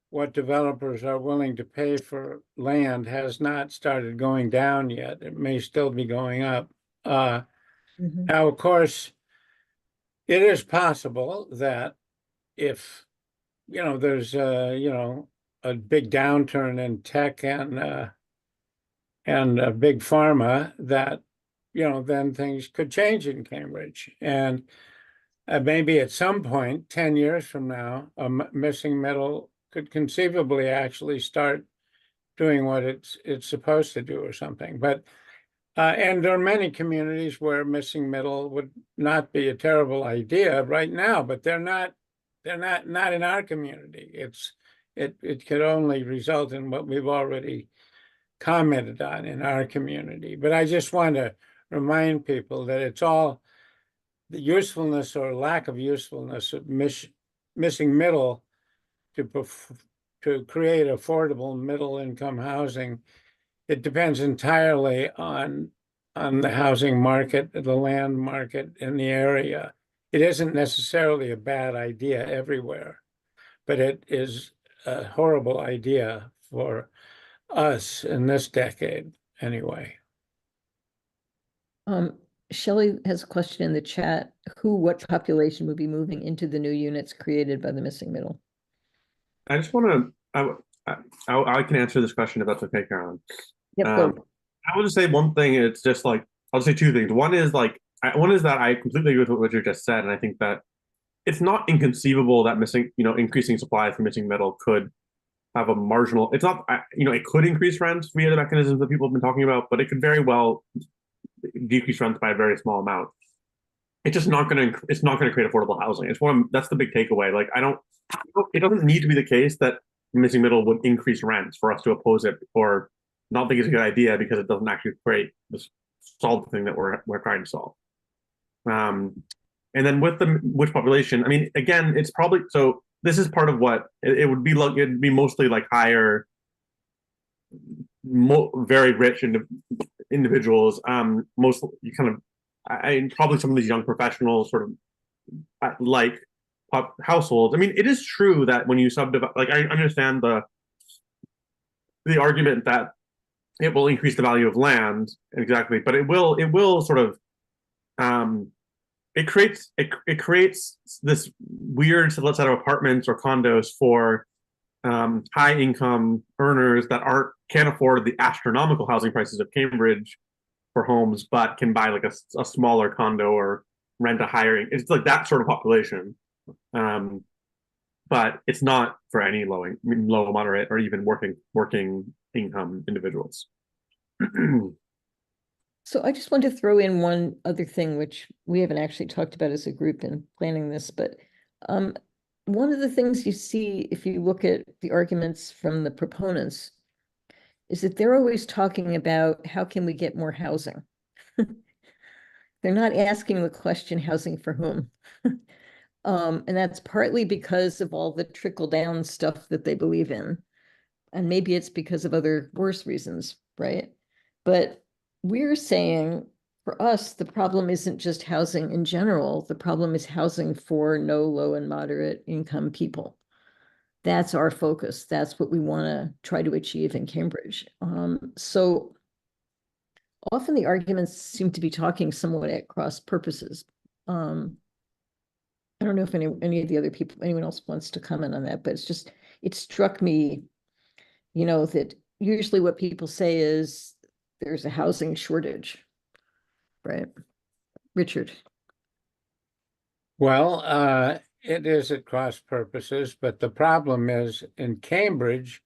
what developers are willing to pay for land has not started going down yet. It may still be going up. Mhm. Now, of course, it is possible that if, there's a big downturn in tech and big pharma, that, then things could change in Cambridge. And maybe at some point, 10 years from now, missing middle could conceivably actually start doing what it's supposed to do or something. But and there are many communities where missing middle would not be a terrible idea right now, but they're not in our community. It could only result in what we've already commented on in our community. But I just want to remind people that it's all the usefulness or lack of usefulness of missing middle to create affordable middle income housing. It depends entirely on the housing market, the land market in the area. It isn't necessarily a bad idea everywhere, but it is a horrible idea for us in this decade anyway. Shelley has a question in the chat. What population would be moving into the new units created by the missing middle? I just want to, I can answer this question if that's okay, Carolyn. Yep, Um, go. I will just say one thing. It's just like, I'll just say two things. One is that I completely agree with what you just said, and I think that it's not inconceivable that increasing supply for missing metal could have a marginal. It's not, it could increase rents via the mechanisms that people have been talking about, but it could very well decrease rents by a very small amount. It's just not going to. It's not going to create affordable housing. That's the big takeaway. Like, it doesn't need to be the case that missing middle would increase rents for us to oppose it or not think it's a good idea because it doesn't actually solve the thing that we're trying to solve. And then with the which population, I mean, again, it's probably so. This is part of what it would be like. It'd be mostly like higher, very rich individuals. Most you kind of, probably some of these young professionals, sort of like households. I mean, it is true that when you subdivide, like I understand the argument that it will increase the value of land exactly, but it will sort of it creates this weird set of apartments or condos for high income earners that can't afford the astronomical housing prices of Cambridge for homes, but can buy like a smaller condo or rent a higher. It's like that sort of population, but it's not for any low, moderate, or even working income individuals. So I just want to throw in one other thing, which we haven't actually talked about as a group in planning this, but one of the things you see if you look at the arguments from the proponents is that they're always talking about how can we get more housing? They're not asking the question, housing for whom? And that's partly because of all the trickle down stuff that they believe in. And maybe it's because of other worse reasons, right? But we're saying for us, the problem isn't just housing in general. The problem is housing for no low and moderate income people. That's our focus. That's what we want to try to achieve in Cambridge. So often the arguments seem to be talking somewhat at cross purposes. I don't know if any of the other people, anyone else wants to comment on that, but it struck me, that usually what people say is there's a housing shortage, right? Richard. Well, it is at cross purposes, but the problem is in Cambridge,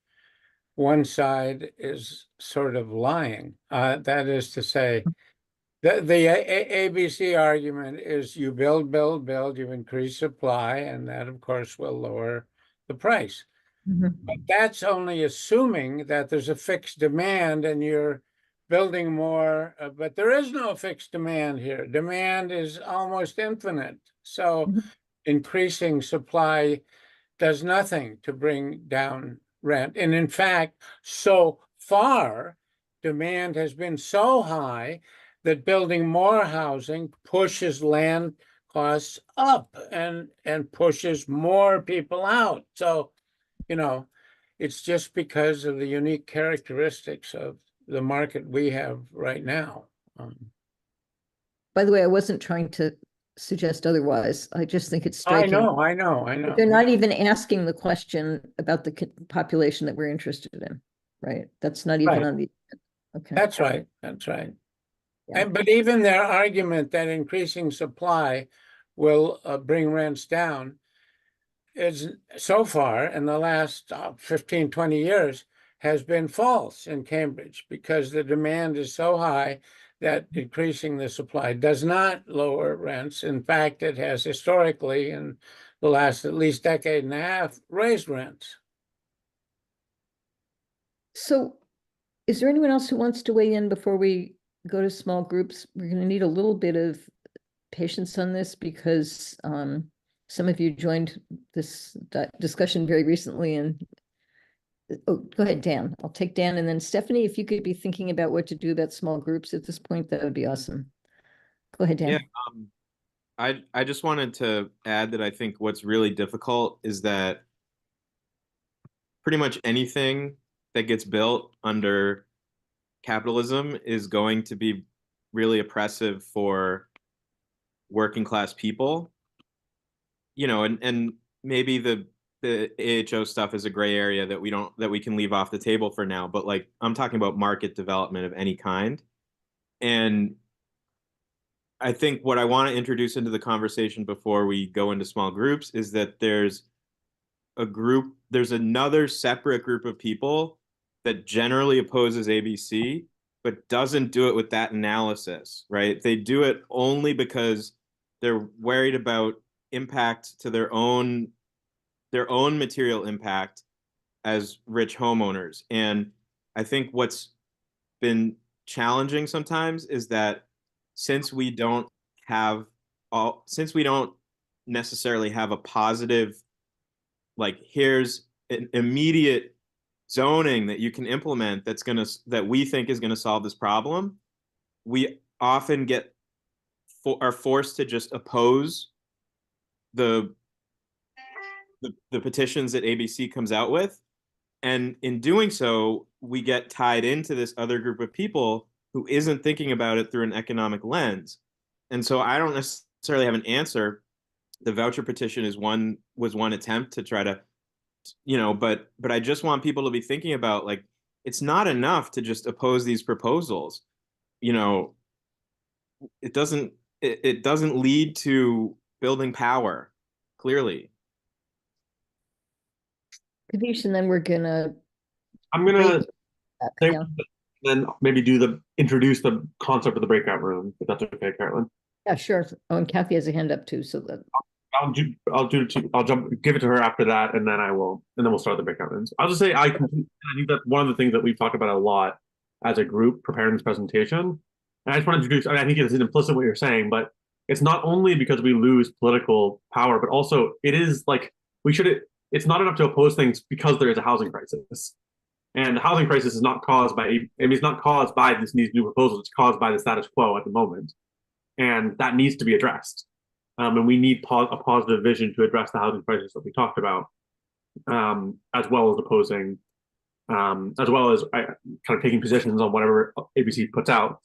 one side is sort of lying. That is to say, the ABC argument is you build, you increase supply, and that, of course, will lower the price. But that's only assuming that there's a fixed demand and you're building more, but there is no fixed demand here. Demand is almost infinite. So increasing supply does nothing to bring down rent. And in fact, so far, demand has been so high that building more housing pushes land costs up and pushes more people out. So, you know, it's just because of the unique characteristics of the market we have right now. By the way, I wasn't trying to suggest otherwise. I just think it's I striking. know. They're not even asking the question about the population that we're interested in, right? That's not even Right. on the, okay. That's right. That's right. Yeah. But even their argument that increasing supply will bring rents down is so far in the last 15, 20 years has been false in Cambridge, because the demand is so high that increasing the supply does not lower rents. In fact, it has historically, in the last at least decade and a half, raised rents. So is there anyone else who wants to weigh in before we go to small groups? We're going to need a little bit of patience on this, because some of you joined this discussion very recently. And oh, go ahead, Dan. I'll take Dan, and then Stephanie, if you could be thinking about what to do about small groups at this point, that would be awesome. Go ahead, Dan. Yeah, I just wanted to add that I think what's really difficult is that pretty much anything that gets built under capitalism is going to be really oppressive for working class people. You know, and maybe the AHO stuff is a gray area that we can leave off the table for now, but like I'm talking about market development of any kind. And I think what I want to introduce into the conversation before we go into small groups is that there's another separate group of people that generally opposes ABC, but doesn't do it with that analysis, right? They do it only because they're worried about impact to their own material impact as rich homeowners. And I think what's been challenging sometimes is that since we don't necessarily have a positive, like, here's an immediate zoning that you can implement that we think is gonna solve this problem, we often are forced to just oppose the petitions that ABC comes out with. And in doing so, we get tied into this other group of people who isn't thinking about it through an economic lens. And so I don't necessarily have an answer. The voucher petition was one attempt to try to, but I just want people to be thinking about, like, it's not enough to just oppose these proposals. It doesn't lead to building power, clearly. Kavish, and then I'm gonna say, yeah. then maybe introduce the concept of the breakout room, if that's okay, Carolyn. Yeah, sure. Oh, and Kathy has a hand up too, so that I'll give it to her after that, and then we'll start the breakout rooms. I'll just say I think that's one of the things that we've talked about a lot as a group preparing this presentation. And I just want to introduce, I think it's implicit what you're saying, but it's not only because we lose political power, but also it is like it's not enough to oppose things because there is a housing crisis. And the housing crisis is not caused by, it's not caused by these new proposals, it's caused by the status quo at the moment. And that needs to be addressed. And we need a positive vision to address the housing crisis that we talked about, as well as opposing, as well as kind of taking positions on whatever ABC puts out.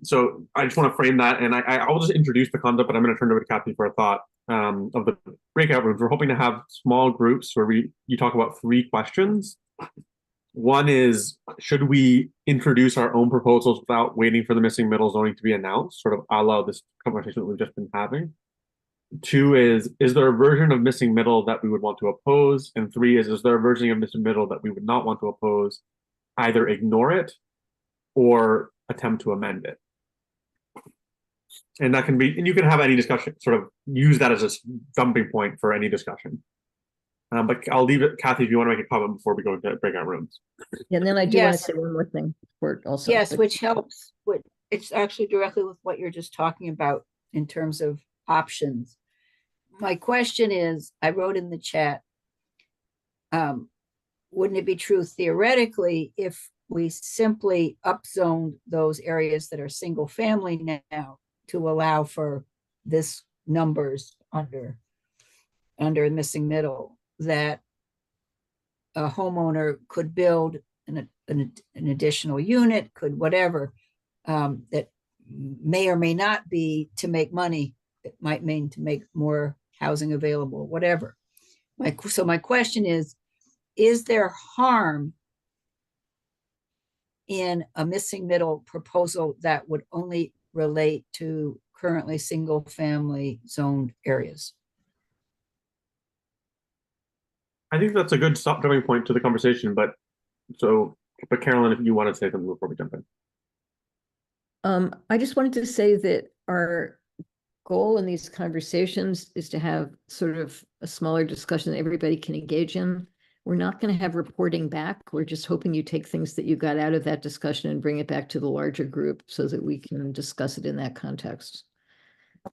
So I just want to frame that, and I'll just introduce the concept, but I'm going to turn it over to Kathy for a thought of the breakout rooms. We're hoping to have small groups where you talk about 3 questions. One is, should we introduce our own proposals without waiting for the missing middle zoning to be announced, sort of a la this conversation that we've just been having? 2 is there a version of missing middle that we would want to oppose? And 3 is there a version of missing middle that we would not want to oppose, either ignore it or attempt to amend it? And that can be, and you can have any discussion, sort of use that as a jumping point for any discussion. But I'll leave it, Kathy, if you want to make a comment before we go into breakout rooms. Yeah, and then I do want to Yes. say one more thing for it also. Yes, but- which helps. It's actually directly with what you're just talking about in terms of options. My question is, I wrote in the chat, wouldn't it be true theoretically if we simply upzoned those areas that are single family now to allow for this numbers under missing middle, that a homeowner could build an additional unit, could whatever, that may or may not be to make money. It might mean to make more housing available, whatever. So my question is there harm in a missing middle proposal that would only relate to currently single family zoned areas? I think that's a good stopping point to the conversation, but Carolyn, if you want to say something before we jump in. I just wanted to say that our goal in these conversations is to have sort of a smaller discussion that everybody can engage in. We're not going to have reporting back. We're just hoping you take things that you got out of that discussion and bring it back to the larger group so that we can discuss it in that context.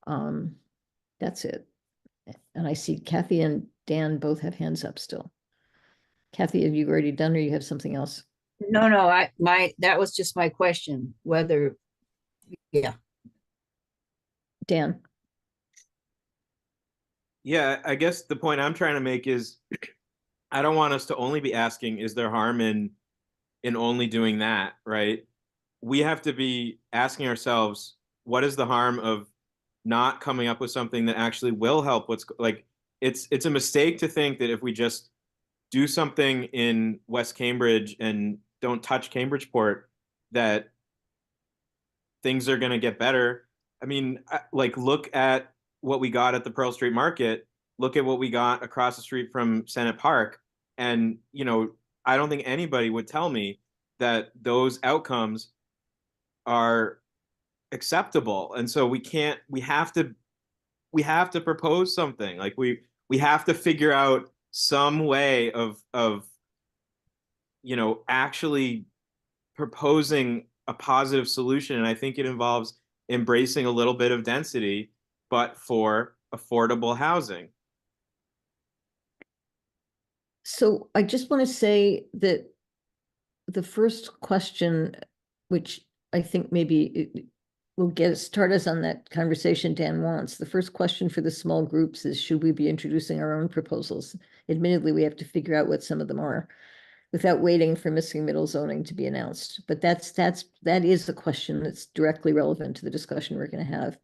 That's it. And I see Kathy and Dan both have hands up still. Kathy, have you already done, or you have something else? No, that was just my question, whether, yeah. Dan? Yeah, I guess the point I'm trying to make is I don't want us to only be asking, is there harm in only doing that, right? We have to be asking ourselves, what is the harm of not coming up with something that actually will help? It's a mistake to think that if we just do something in West Cambridge and don't touch Cambridgeport, that things are going to get better. I mean, look at what we got at the Pearl Street Market. Look at what we got across the street from Senate Park. And, I don't think anybody would tell me that those outcomes are acceptable. And so we have to propose something. We have to figure out some way of actually proposing a positive solution. And I think it involves embracing a little bit of density, but for affordable housing. So I just want to say that the first question, which I think maybe will start us on that conversation Dan wants. The first question for the small groups is, should we be introducing our own proposals? Admittedly, we have to figure out what some of them are without waiting for missing middle zoning to be announced. But that is a question that's directly relevant to the discussion we're going to have.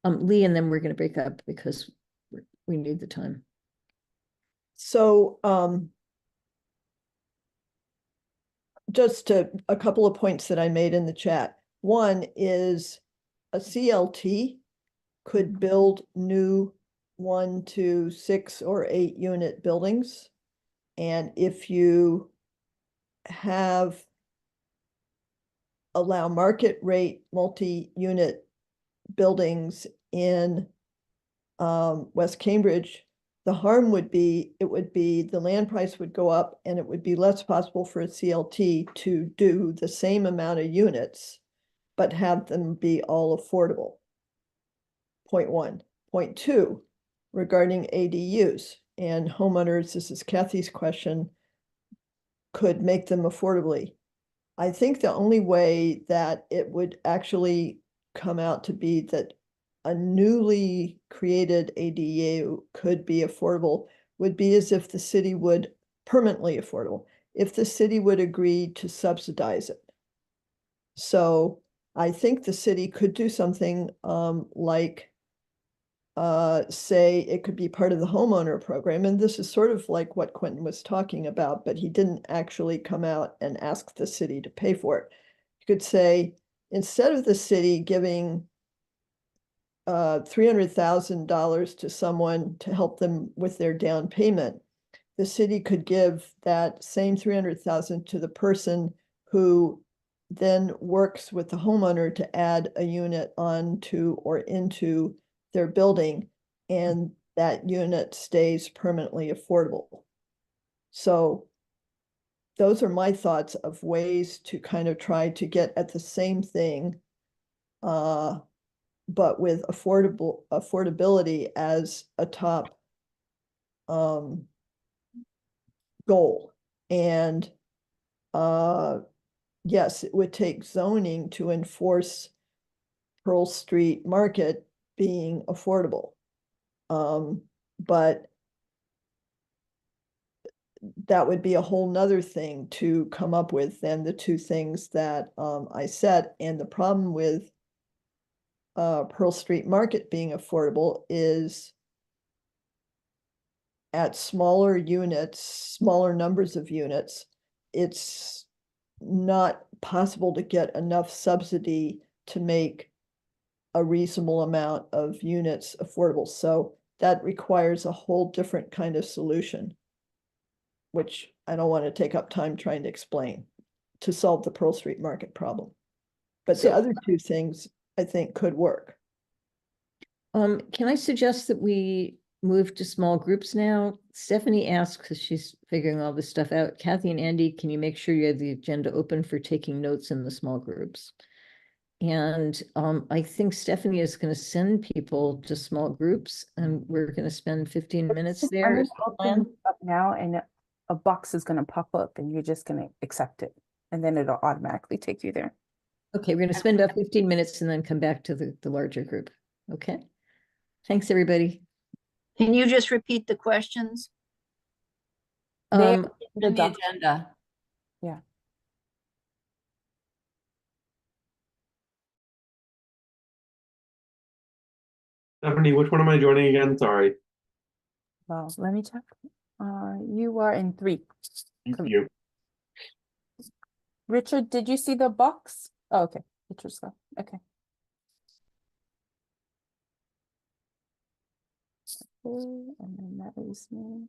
Lee, and then we're going to break up because we need the time. So just a couple of points that I made in the chat. One is a CLT could build new 1 to 6 or 8 unit buildings. And if you allow market rate multi-unit buildings in West Cambridge, the harm would be, the land price would go up and it would be less possible for a CLT to do the same amount of units, but have them be all affordable. Point one. Point two, regarding ADUs and homeowners, this is Kathy's question, could make them affordably. I think the only way that it would actually come out to be that a newly created ADU could be affordable would be as if the city would permanently affordable, if the city would agree to subsidize it. So I think the city could do something say it could be part of the homeowner program. And this is sort of like what Quentin was talking about, but he didn't actually come out and ask the city to pay for it. You could say, instead of the city giving $300,000 to someone to help them with their down payment, the city could give that same $300,000 to the person who then works with the homeowner to add a unit onto or into their building, and that unit stays permanently affordable. So those are my thoughts of ways to kind of try to get at the same thing, but with affordability as a top goal. And yes, it would take zoning to enforce Pearl Street Market being affordable. But that would be a whole nother thing to come up with than the two things that I said. And the problem with Pearl Street Market being affordable is at smaller units, smaller numbers of units, it's not possible to get enough subsidy to make a reasonable amount of units affordable. So that requires a whole different kind of solution, which I don't want to take up time trying to explain to solve the Pearl Street Market problem. But the So- other two things I think could work. Can I suggest that we move to small groups now? Stephanie asks, because she's figuring all this stuff out. Kathy and Andy, can you make sure you have the agenda open for taking notes in the small groups? And I think Stephanie is going to send people to small groups, and we're going to spend 15 minutes there. I'm Is just the plan? opening up now, and a box is gonna pop up, and you're just gonna accept it, and then it'll automatically take you there. Okay, we're going to spend about 15 minutes and then come back to the larger group. Okay. Thanks, everybody. Can you just repeat the questions? There Um, the In the doc- agenda. Stephanie, which one am I joining again? Sorry. Well, let me check. You are in 3. Thank Come- you. Richard, did you see the box? Oh, okay. Richard's go. Okay. Okay, and then that is me.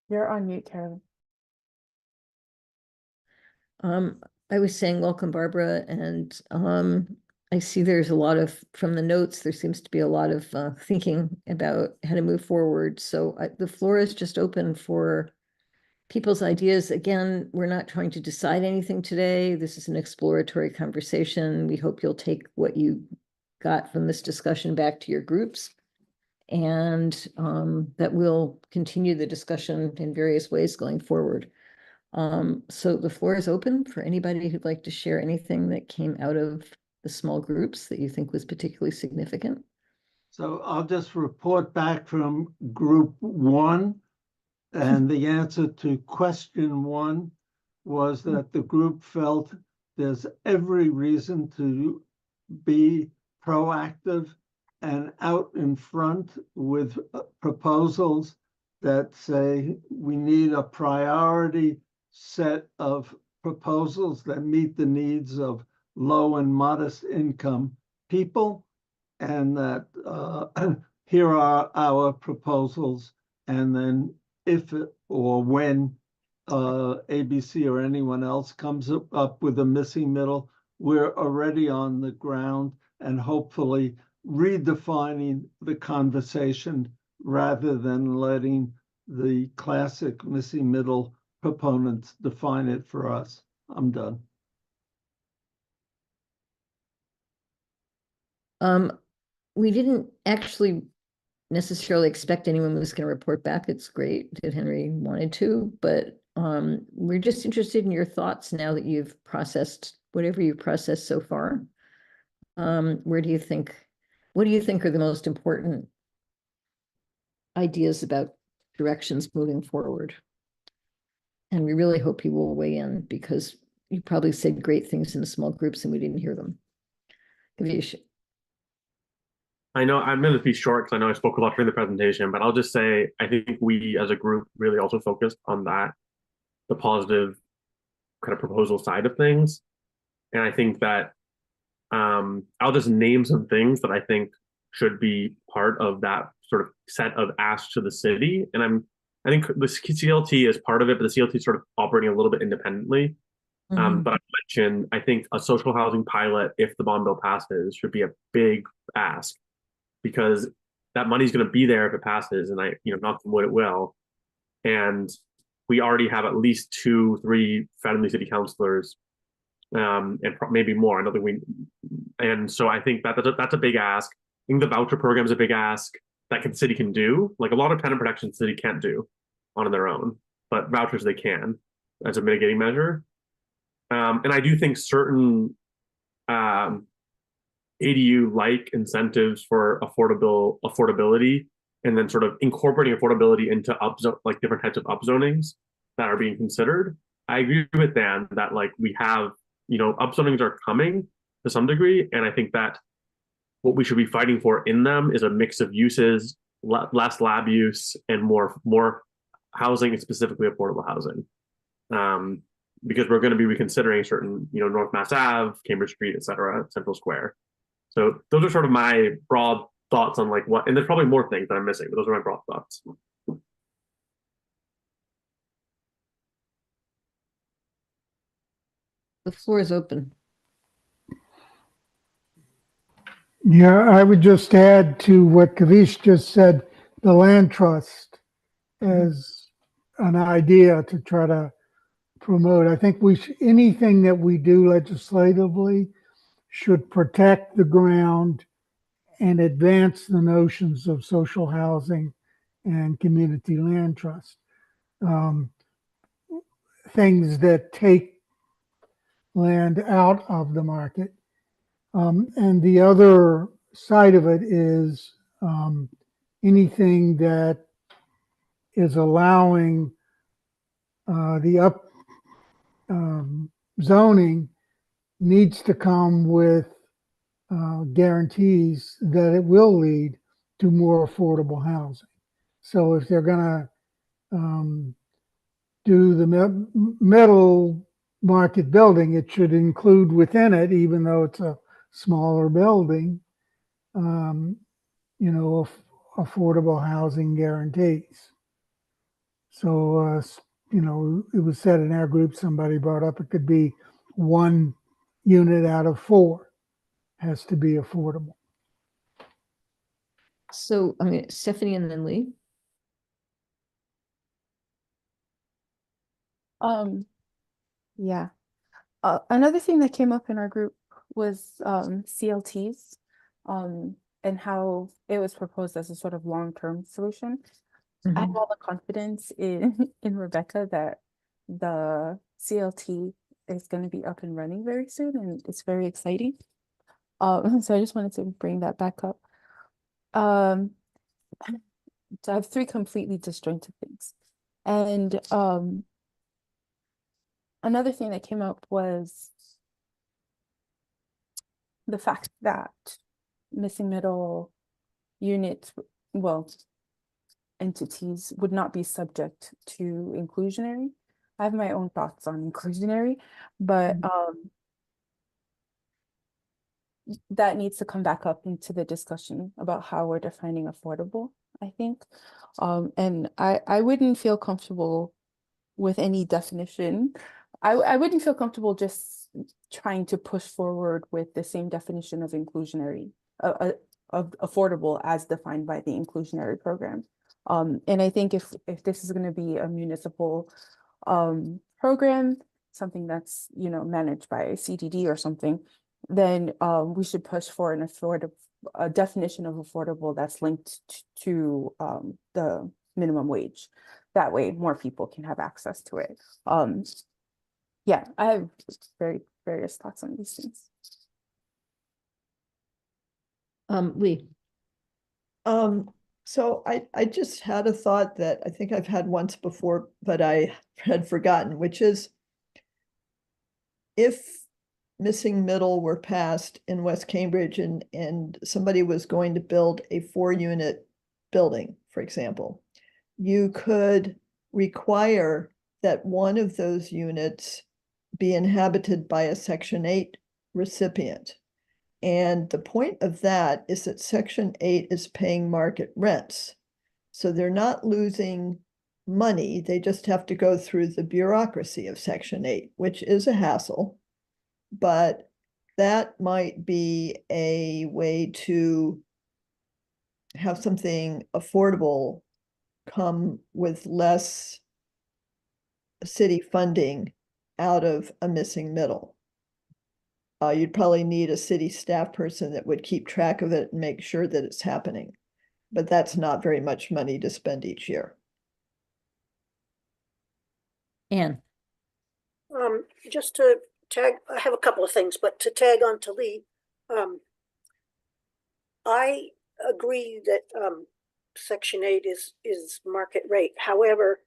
You're on mute, Carolyn. I was saying welcome, Barbara, and I see there's a lot of, from the notes, there seems to be a lot of thinking about how to move forward. So the floor is just open for people's ideas. Again, we're not trying to decide anything today. This is an exploratory conversation. We hope you'll take what you got from this discussion back to your groups, and that we'll continue the discussion in various ways going forward. So the floor is open for anybody who'd like to share anything that came out of the small groups that you think was particularly significant. So I'll just report back from group 1. And the answer to question 1 was that the group felt there's every reason to be proactive and out in front with proposals that say we need a priority set of proposals that meet the needs of low and modest income people, and that here are our proposals, and then if or when ABC or anyone else comes up with a missing middle, we're already on the ground and hopefully redefining the conversation rather than letting the classic missing middle proponents define it for us. I'm done. We didn't actually necessarily expect anyone was going to report back. It's great that Henry wanted to, but we're just interested in your thoughts now that you've processed whatever you've processed so far. What do you think are the most important ideas about directions moving forward? And we really hope you will weigh in, because you probably said great things in the small groups and we didn't hear them. Kavish. I know I'm going to be short because I know I spoke a lot during the presentation, but I'll just say I think we as a group really also focused on that, the positive kind of proposal side of things. And I think that I'll just name some things that I think should be part of that sort of set of asks to the city. And I think the CLT is part of it, but the CLT is sort of operating a little bit independently. But I mentioned, I think a social housing pilot, if the bond bill passes, should be a big ask, because that money's going to be there if it passes, and knock on wood, it will. And we already have at least 2-3 friendly city councilors, and maybe more. I don't think and so I think that's a big ask. I think the voucher program is a big ask that the city can do. Like a lot of tenant protection, the city can't do on their own, but vouchers they can as a mitigating measure. And I do think certain ADU-like incentives for affordability, and then sort of incorporating affordability into like different types of upzonings that are being considered. I agree with Dan that like we have, upzonings are coming to some degree, and I think that what we should be fighting for in them is a mix of uses, less lab use, and more housing, and specifically affordable housing. Because we're going to be reconsidering certain, North Mass Ave, Cambridge Street, et cetera, Central Square. So those are sort of my broad thoughts on like what, and there's probably more things that I'm missing, but those are my broad thoughts. The floor is open. Yeah, I would just add to what Kavish just said, the land trust as an idea to try to promote. I think anything that we do legislatively should protect the ground and advance the notions of social housing and community land trust. Things that take land out of the market. And the other side of it is anything that is allowing the zoning needs to come with guarantees that it will lead to more affordable housing. So if they're going to do the middle market building, it should include within it, even though it's a smaller building, affordable housing guarantees. So, you know, it was said in our group, somebody brought up it could be 1 unit out of 4 has to be affordable. So, I mean, Stephanie and then Lee. Yeah. Another thing that came up in our group was CLTs, and how it was proposed as a sort of long-term solution. I have all the confidence in in Rebecca that the CLT is going to be up and running very soon, and it's very exciting. So I just wanted to bring that back up. So I have 3 completely disjointed things, and another thing that came up was the fact that missing middle units, well, entities would not be subject to inclusionary. I have my own thoughts on inclusionary, but that needs to come back up into the discussion about how we're defining affordable, I think. And I wouldn't feel comfortable with any definition. I wouldn't feel comfortable just trying to push forward with the same definition of inclusionary, of affordable as defined by the inclusionary program. And I think if this is going to be a municipal program, something that's, you know, managed by CDD or something, then we should push for a definition of affordable that's linked to the minimum wage. That way more people can have access to it. Yeah, I have various thoughts on these things. Lee. So I just had a thought that I think I've had once before, but I had forgotten, which is if missing middle were passed in West Cambridge and somebody was going to build a 4-unit building, for example, you could require that one of those units be inhabited by a Section 8 recipient. And the point of that is that Section 8 is paying market rents. So they're not losing money. They just have to go through the bureaucracy of Section 8, which is a hassle. But that might be a way to have something affordable come with less city funding out of a missing middle. You'd probably need a city staff person that would keep track of it and make sure that it's happening. But that's not very much money to spend each year. Anne. Just to tag, I have a couple of things, but to tag on to Lee, I agree that Section 8 is market rate. However,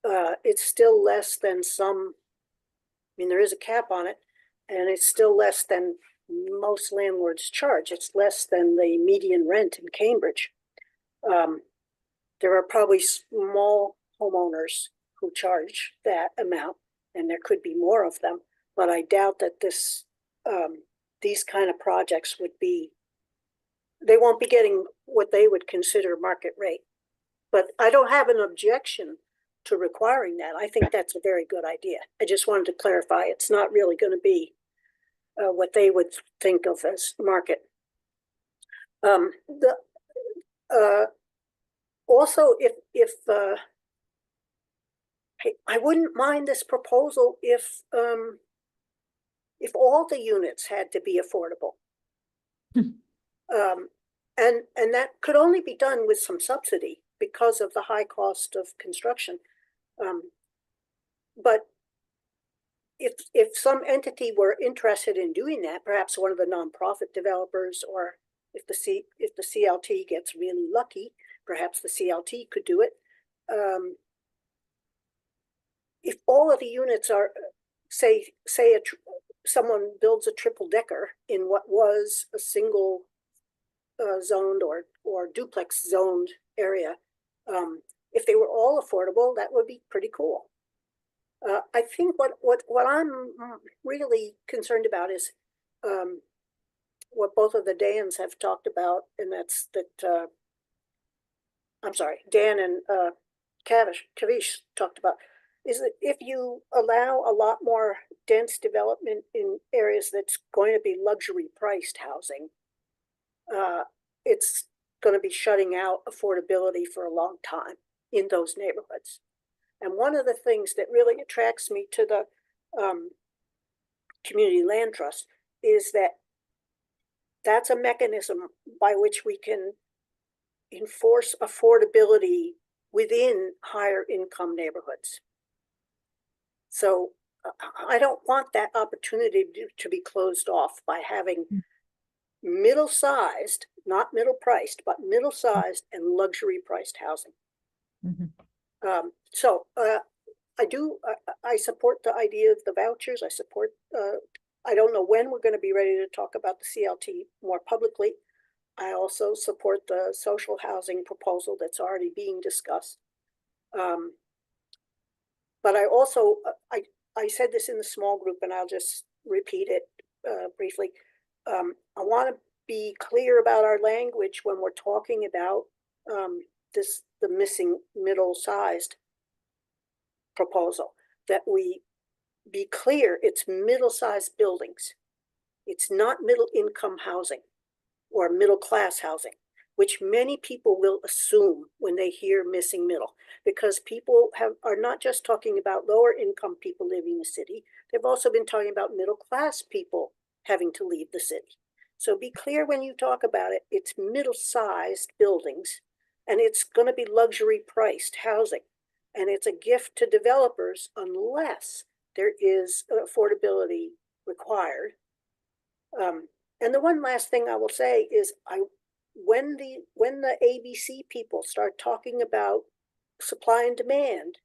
it's still less than some, I mean, there is a cap on it, and it's still less than most landlords charge. It's less than the median rent in Cambridge. There are probably small homeowners who charge that amount, and there could be more of them, but I doubt that these kind of projects they won't be getting what they would consider market rate. But I don't have an objection to requiring that. I think that's a very good idea. I just wanted to clarify, it's not really going to be what they would think of as market. Also, if I wouldn't mind this proposal if all the units had to be affordable. And that could only be done with some subsidy because of the high cost of construction. But if some entity were interested in doing that, perhaps one of the nonprofit developers, or if the CLT gets really lucky, perhaps the CLT could do it. If all of the units are, say someone builds a triple decker in what was a single zoned or duplex zoned area, if they were all affordable, that would be pretty cool. I think what I'm really concerned about is what both of the Dans have talked about, and that's that. I'm sorry, Dan and Kavish talked about, is that if you allow a lot more dense development in areas that's going to be luxury priced housing, it's going to be shutting out affordability for a long time in those neighborhoods. And one of the things that really attracts me to the community land trust is that that's a mechanism by which we can enforce affordability within higher income neighborhoods. So I don't want that opportunity to be closed off by having middle-sized, not middle-priced, but middle-sized and luxury-priced housing. So I support the idea of the vouchers. I support, I don't know when we're going to be ready to talk about the CLT more publicly. I also support the social housing proposal that's already being discussed. But I also, I said this in the small group, and I'll just repeat it briefly. I want to be clear about our language when we're talking about the missing middle-sized proposal, that we be clear it's middle-sized buildings. It's not middle-income housing or middle-class housing, which many people will assume when they hear missing middle, because people are not just talking about lower income people leaving the city. They've also been talking about middle-class people having to leave the city. So be clear when you talk about it, it's middle-sized buildings, and it's going to be luxury priced housing. And it's a gift to developers unless there is affordability required. And the one last thing I will say is when the ABC people start talking about supply and demand,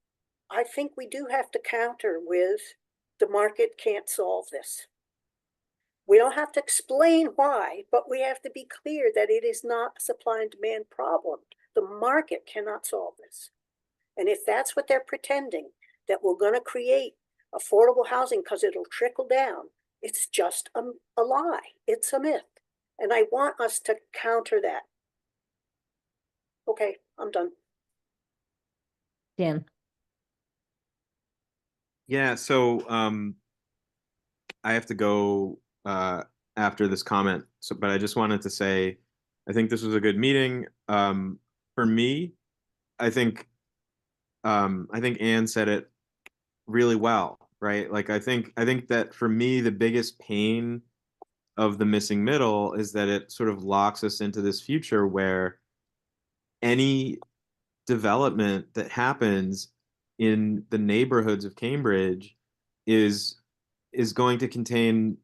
I think we do have to counter with the market can't solve this. We don't have to explain why, but we have to be clear that it is not a supply and demand problem. The market cannot solve this. And if that's what they're pretending, that we're going to create affordable housing because it'll trickle down, it's just a lie. It's a myth. And I want us to counter that. Okay, I'm done. Dan. Yeah, so I have to go after this comment. So, but I just wanted to say, I think this was a good meeting. For me, I think Anne said it really well, right? Like I think that for me, the biggest pain of the missing middle is that it sort of locks us into this future where any development that happens in the neighborhoods of Cambridge is going to contain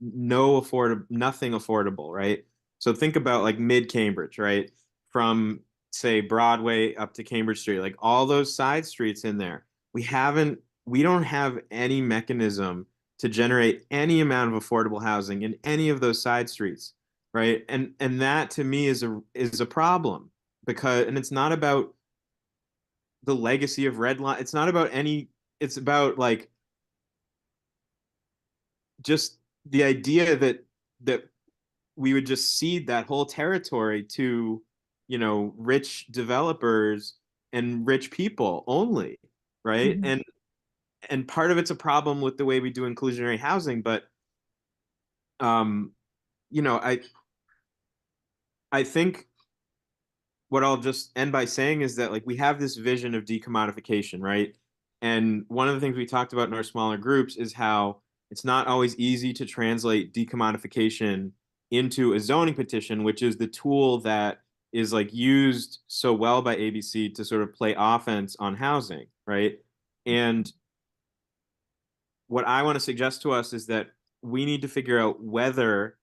nothing affordable, right? So think about like mid Cambridge, right? From say Broadway up to Cambridge Street, like all those side streets in there. We don't have any mechanism to generate any amount of affordable housing in any of those side streets, right? And that to me is a problem, because it's not about the legacy of red line. It's not about it's about like just the idea that we would just cede that whole territory to, rich developers and rich people only, right? Mm-hmm. And part of it's a problem with the way we do inclusionary housing, but I think what I'll just end by saying is that like we have this vision of decommodification, right? And one of the things we talked about in our smaller groups is how it's not always easy to translate decommodification into a zoning petition, which is the tool that is like used so well by ABC to sort of play offense on housing, right? And what I want to suggest to us is that we need to figure out whether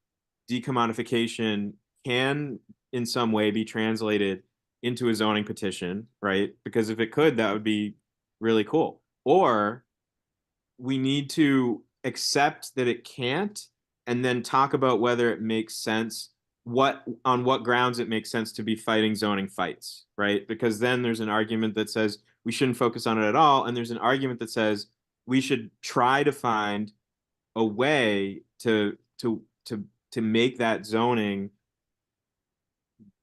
decommodification can in some way be translated into a zoning petition, right? Because if it could, that would be really cool. Or we need to accept that it can't and then talk about whether it makes sense, on what grounds it makes sense to be fighting zoning fights, right? Because then there's an argument that says we shouldn't focus on it at all, and there's an argument that says we should try to find a way to make that zoning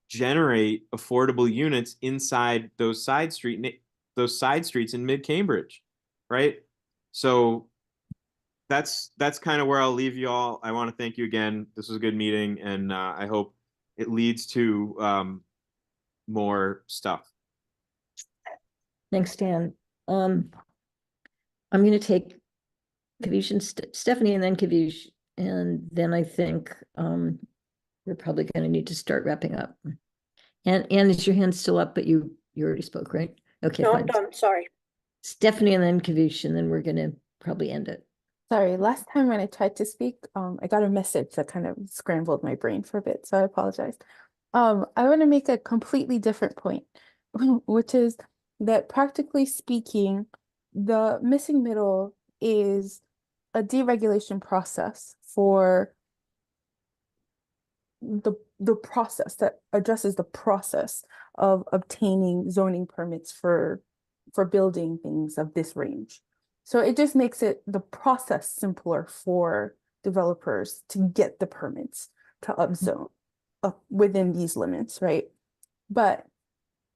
generate affordable units inside those side street those side streets in mid-Cambridge, right? So that's kind of where I'll leave you all. I want to thank you again. This was a good meeting, and I hope it leads to more stuff. Thanks, Dan. I'm going to take Kavish and Stephanie, and then Kavish, and then I think we're probably going to need to start wrapping up. And is your hand still up? But you already spoke, right? Okay, No, fine. I'm done, sorry. Stephanie, and then Kavish, and then we're going to probably end it. Sorry, last time when I tried to speak, I got a message that kind of scrambled my brain for a bit, so I apologize. I want to make a completely different point, which is that practically speaking, the missing middle is a deregulation process for the process that addresses the process of obtaining zoning permits for building things of this range. So it just makes it the process simpler for developers to get the permits to upzone within these limits, right? But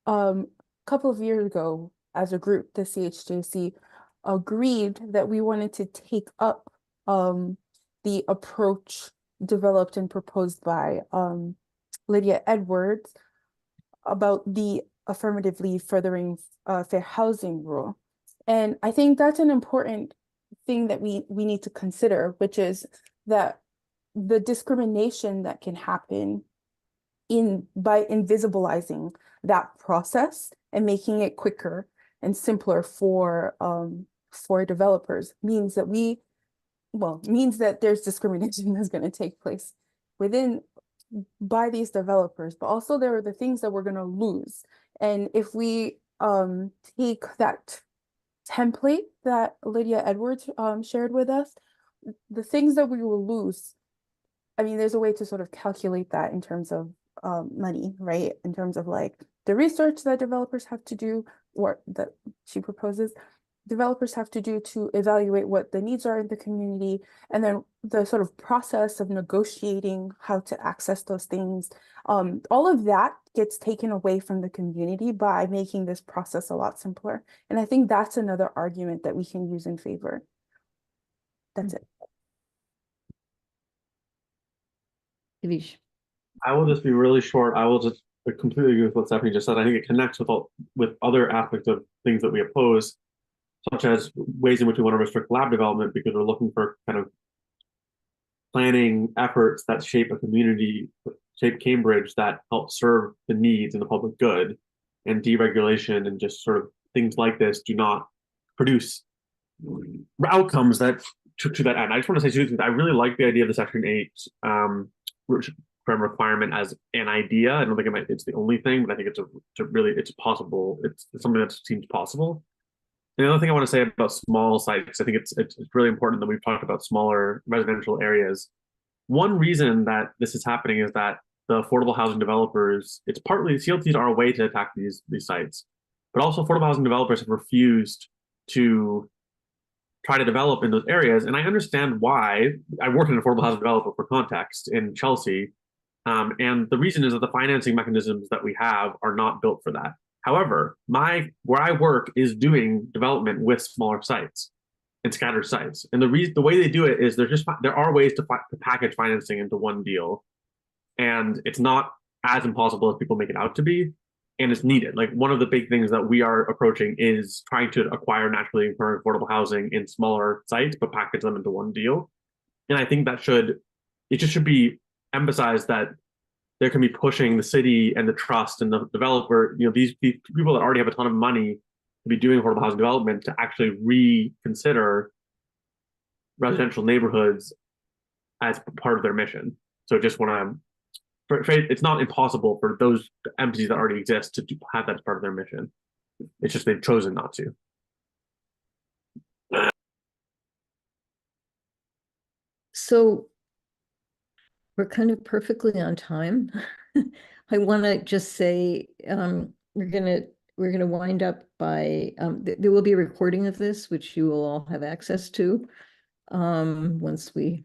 a couple of years ago, as a group, the CHJC agreed that we wanted to take up the approach developed and proposed by Lydia Edwards about the affirmatively furthering fair housing rule. And I think that's an important thing that we need to consider, which is that the discrimination that can happen by invisibilizing that process and making it quicker and simpler for developers means that means that there's discrimination that's going to take place by these developers, but also there are the things that we're going to lose. And if we take that template that Lydia Edwards shared with us, the things that we will lose, I mean, there's a way to sort of calculate that in terms of money, right? In terms of like the research that developers have to do, or that she proposes, developers have to do to evaluate what the needs are in the community, and then the sort of process of negotiating how to access those things. All of that gets taken away from the community by making this process a lot simpler. And I think that's another argument that we can use in favor. That's it. Kavish. I will just be really short. I will just completely agree with what Stephanie just said. I think it connects with other aspects of things that we oppose, such as ways in which we want to restrict lab development because we're looking for kind of planning efforts that shape a community, shape Cambridge, that help serve the needs and the public good. And deregulation and just sort of things like this do not produce outcomes that to that end. I just want to say two things. I really like the idea of the Section 8 requirement as an idea. I don't think it's the only thing, but I think it's possible. It's something that seems possible. And the other thing I want to say about small sites, I think it's really important that we've talked about smaller residential areas. One reason that this is happening is that the affordable housing developers, it's partly CLTs are a way to attack these sites, but also affordable housing developers have refused to try to develop in those areas. And I understand why. I worked in an affordable housing developer for context in Chelsea. And the reason is that the financing mechanisms that we have are not built for that. However, where I work is doing development with smaller sites and scattered sites. And the way they do it is there are ways to package financing into one deal. And it's not as impossible as people make it out to be. And it's needed. Like one of the big things that we are approaching is trying to acquire naturally occurring affordable housing in smaller sites, but package them into one deal. And I think it just should be emphasized that there can be pushing the city and the trust and the developer, these people that already have a ton of money to be doing affordable housing development to actually reconsider residential neighborhoods as part of their mission. So just want to, it's not impossible for those entities that already exist to have that as part of their mission. It's just they've chosen not to. So we're kind of perfectly on time. I want to just say we're gonna wind up by there will be a recording of this, which you will all have access to once we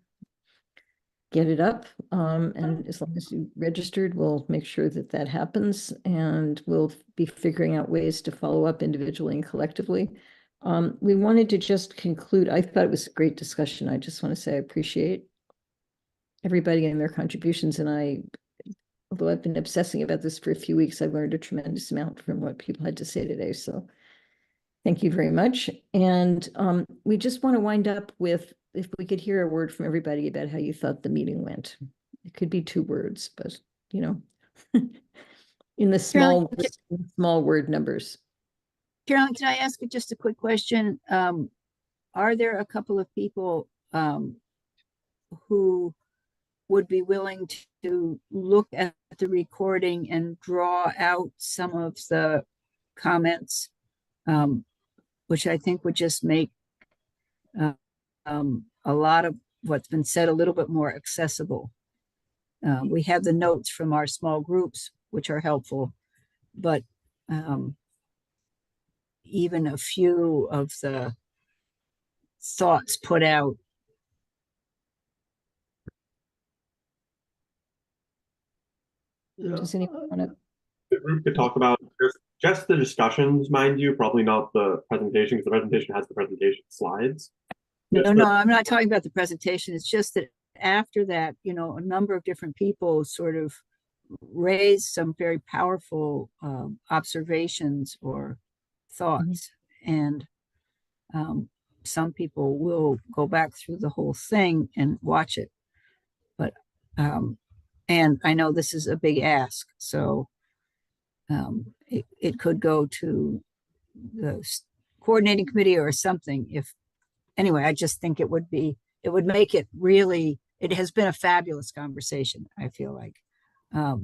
get it up. And as long as you registered, we'll make sure that that happens, and we'll be figuring out ways to follow up individually and collectively. We wanted to just conclude. I thought it was a great discussion. I just want to say I appreciate everybody and their contributions. And although I've been obsessing about this for a few weeks, I've learned a tremendous amount from what people had to say today. So thank you very much. And we just want to wind up with, if we could hear a word from everybody about how you thought the meeting went. It could be 2 words, but in the small word numbers. Carolyn, can I ask you just a quick question? Are there a couple of people who would be willing to look at the recording and draw out some of the comments, which I think would just make a lot of what's been said a little bit more accessible? We have the notes from our small groups, which are helpful, but even a few of the thoughts put out. Does anyone want to? The group could talk about just the discussions, mind you, probably not the presentation, because the presentation has the presentation slides. No, I'm not talking about the presentation. It's just that after that, a number of different people sort of raised some very powerful observations or thoughts. And some people will go back through the whole thing and watch it. But, and I know this is a big ask, so it could go to the coordinating committee or something. Anyway, I just think it would make it really, it has been a fabulous conversation, I feel like,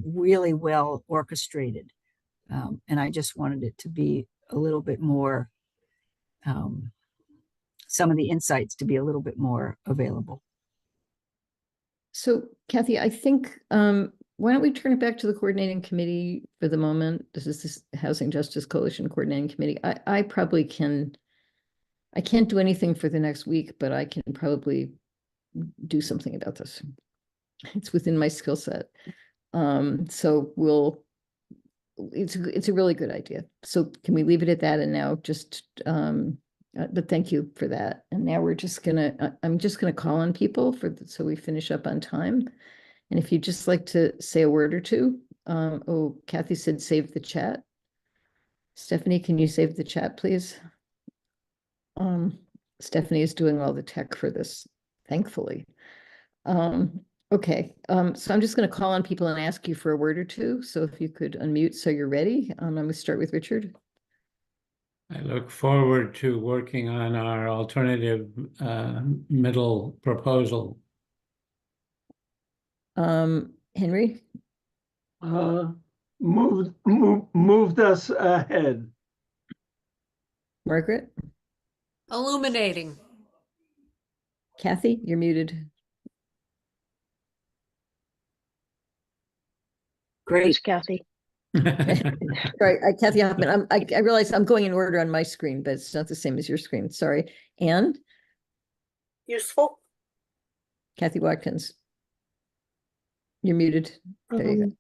really well orchestrated. And I just wanted it to be a little bit more, some of the insights to be a little bit more available. So Kathy, I think, why don't we turn it back to the coordinating committee for the moment? This is this Housing Justice Coalition Coordinating Committee. I probably can, I can't do anything for the next week, but I can probably do something about this. It's within my skill set. So it's a really good idea. So can we leave it at that? And now just, but thank you for that. And now we're just I'm just gonna call on people so we finish up on time. And if you'd just like to say a word or two, Kathy said, save the chat. Stephanie, can you save the chat, please? Stephanie is doing all the tech for this, thankfully. Okay, so I'm just going to call on people and ask you for a word or two. So if you could unmute so you're ready. I'm going to start with Richard. I look forward to working on our alternative middle proposal. Henry? Moved us ahead. Margaret? Illuminating. Kathy, you're muted. Great, Kathy. Sorry, Kathy Hoffman. I realize I'm going in order on my screen, but it's not the same as your screen. Sorry. Anne? Useful. Kathy Watkins. You're muted. There you go.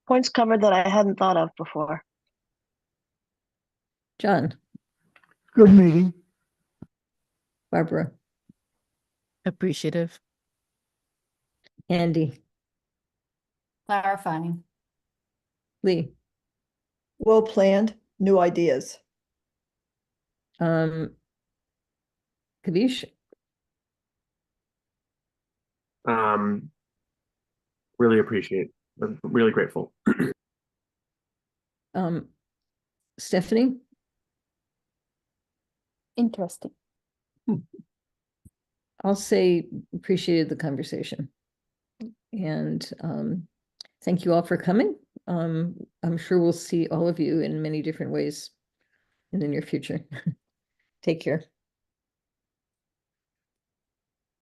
Points covered that I hadn't thought of before. John? Good meeting. Barbara? Appreciative. Andy? Clarifying. Lee? Well planned, new ideas. Kavish? Really appreciate. I'm really grateful. Stephanie? Interesting. I'll say appreciated the conversation. And thank you all for coming. I'm sure we'll see all of you in many different ways in the near future. Take care.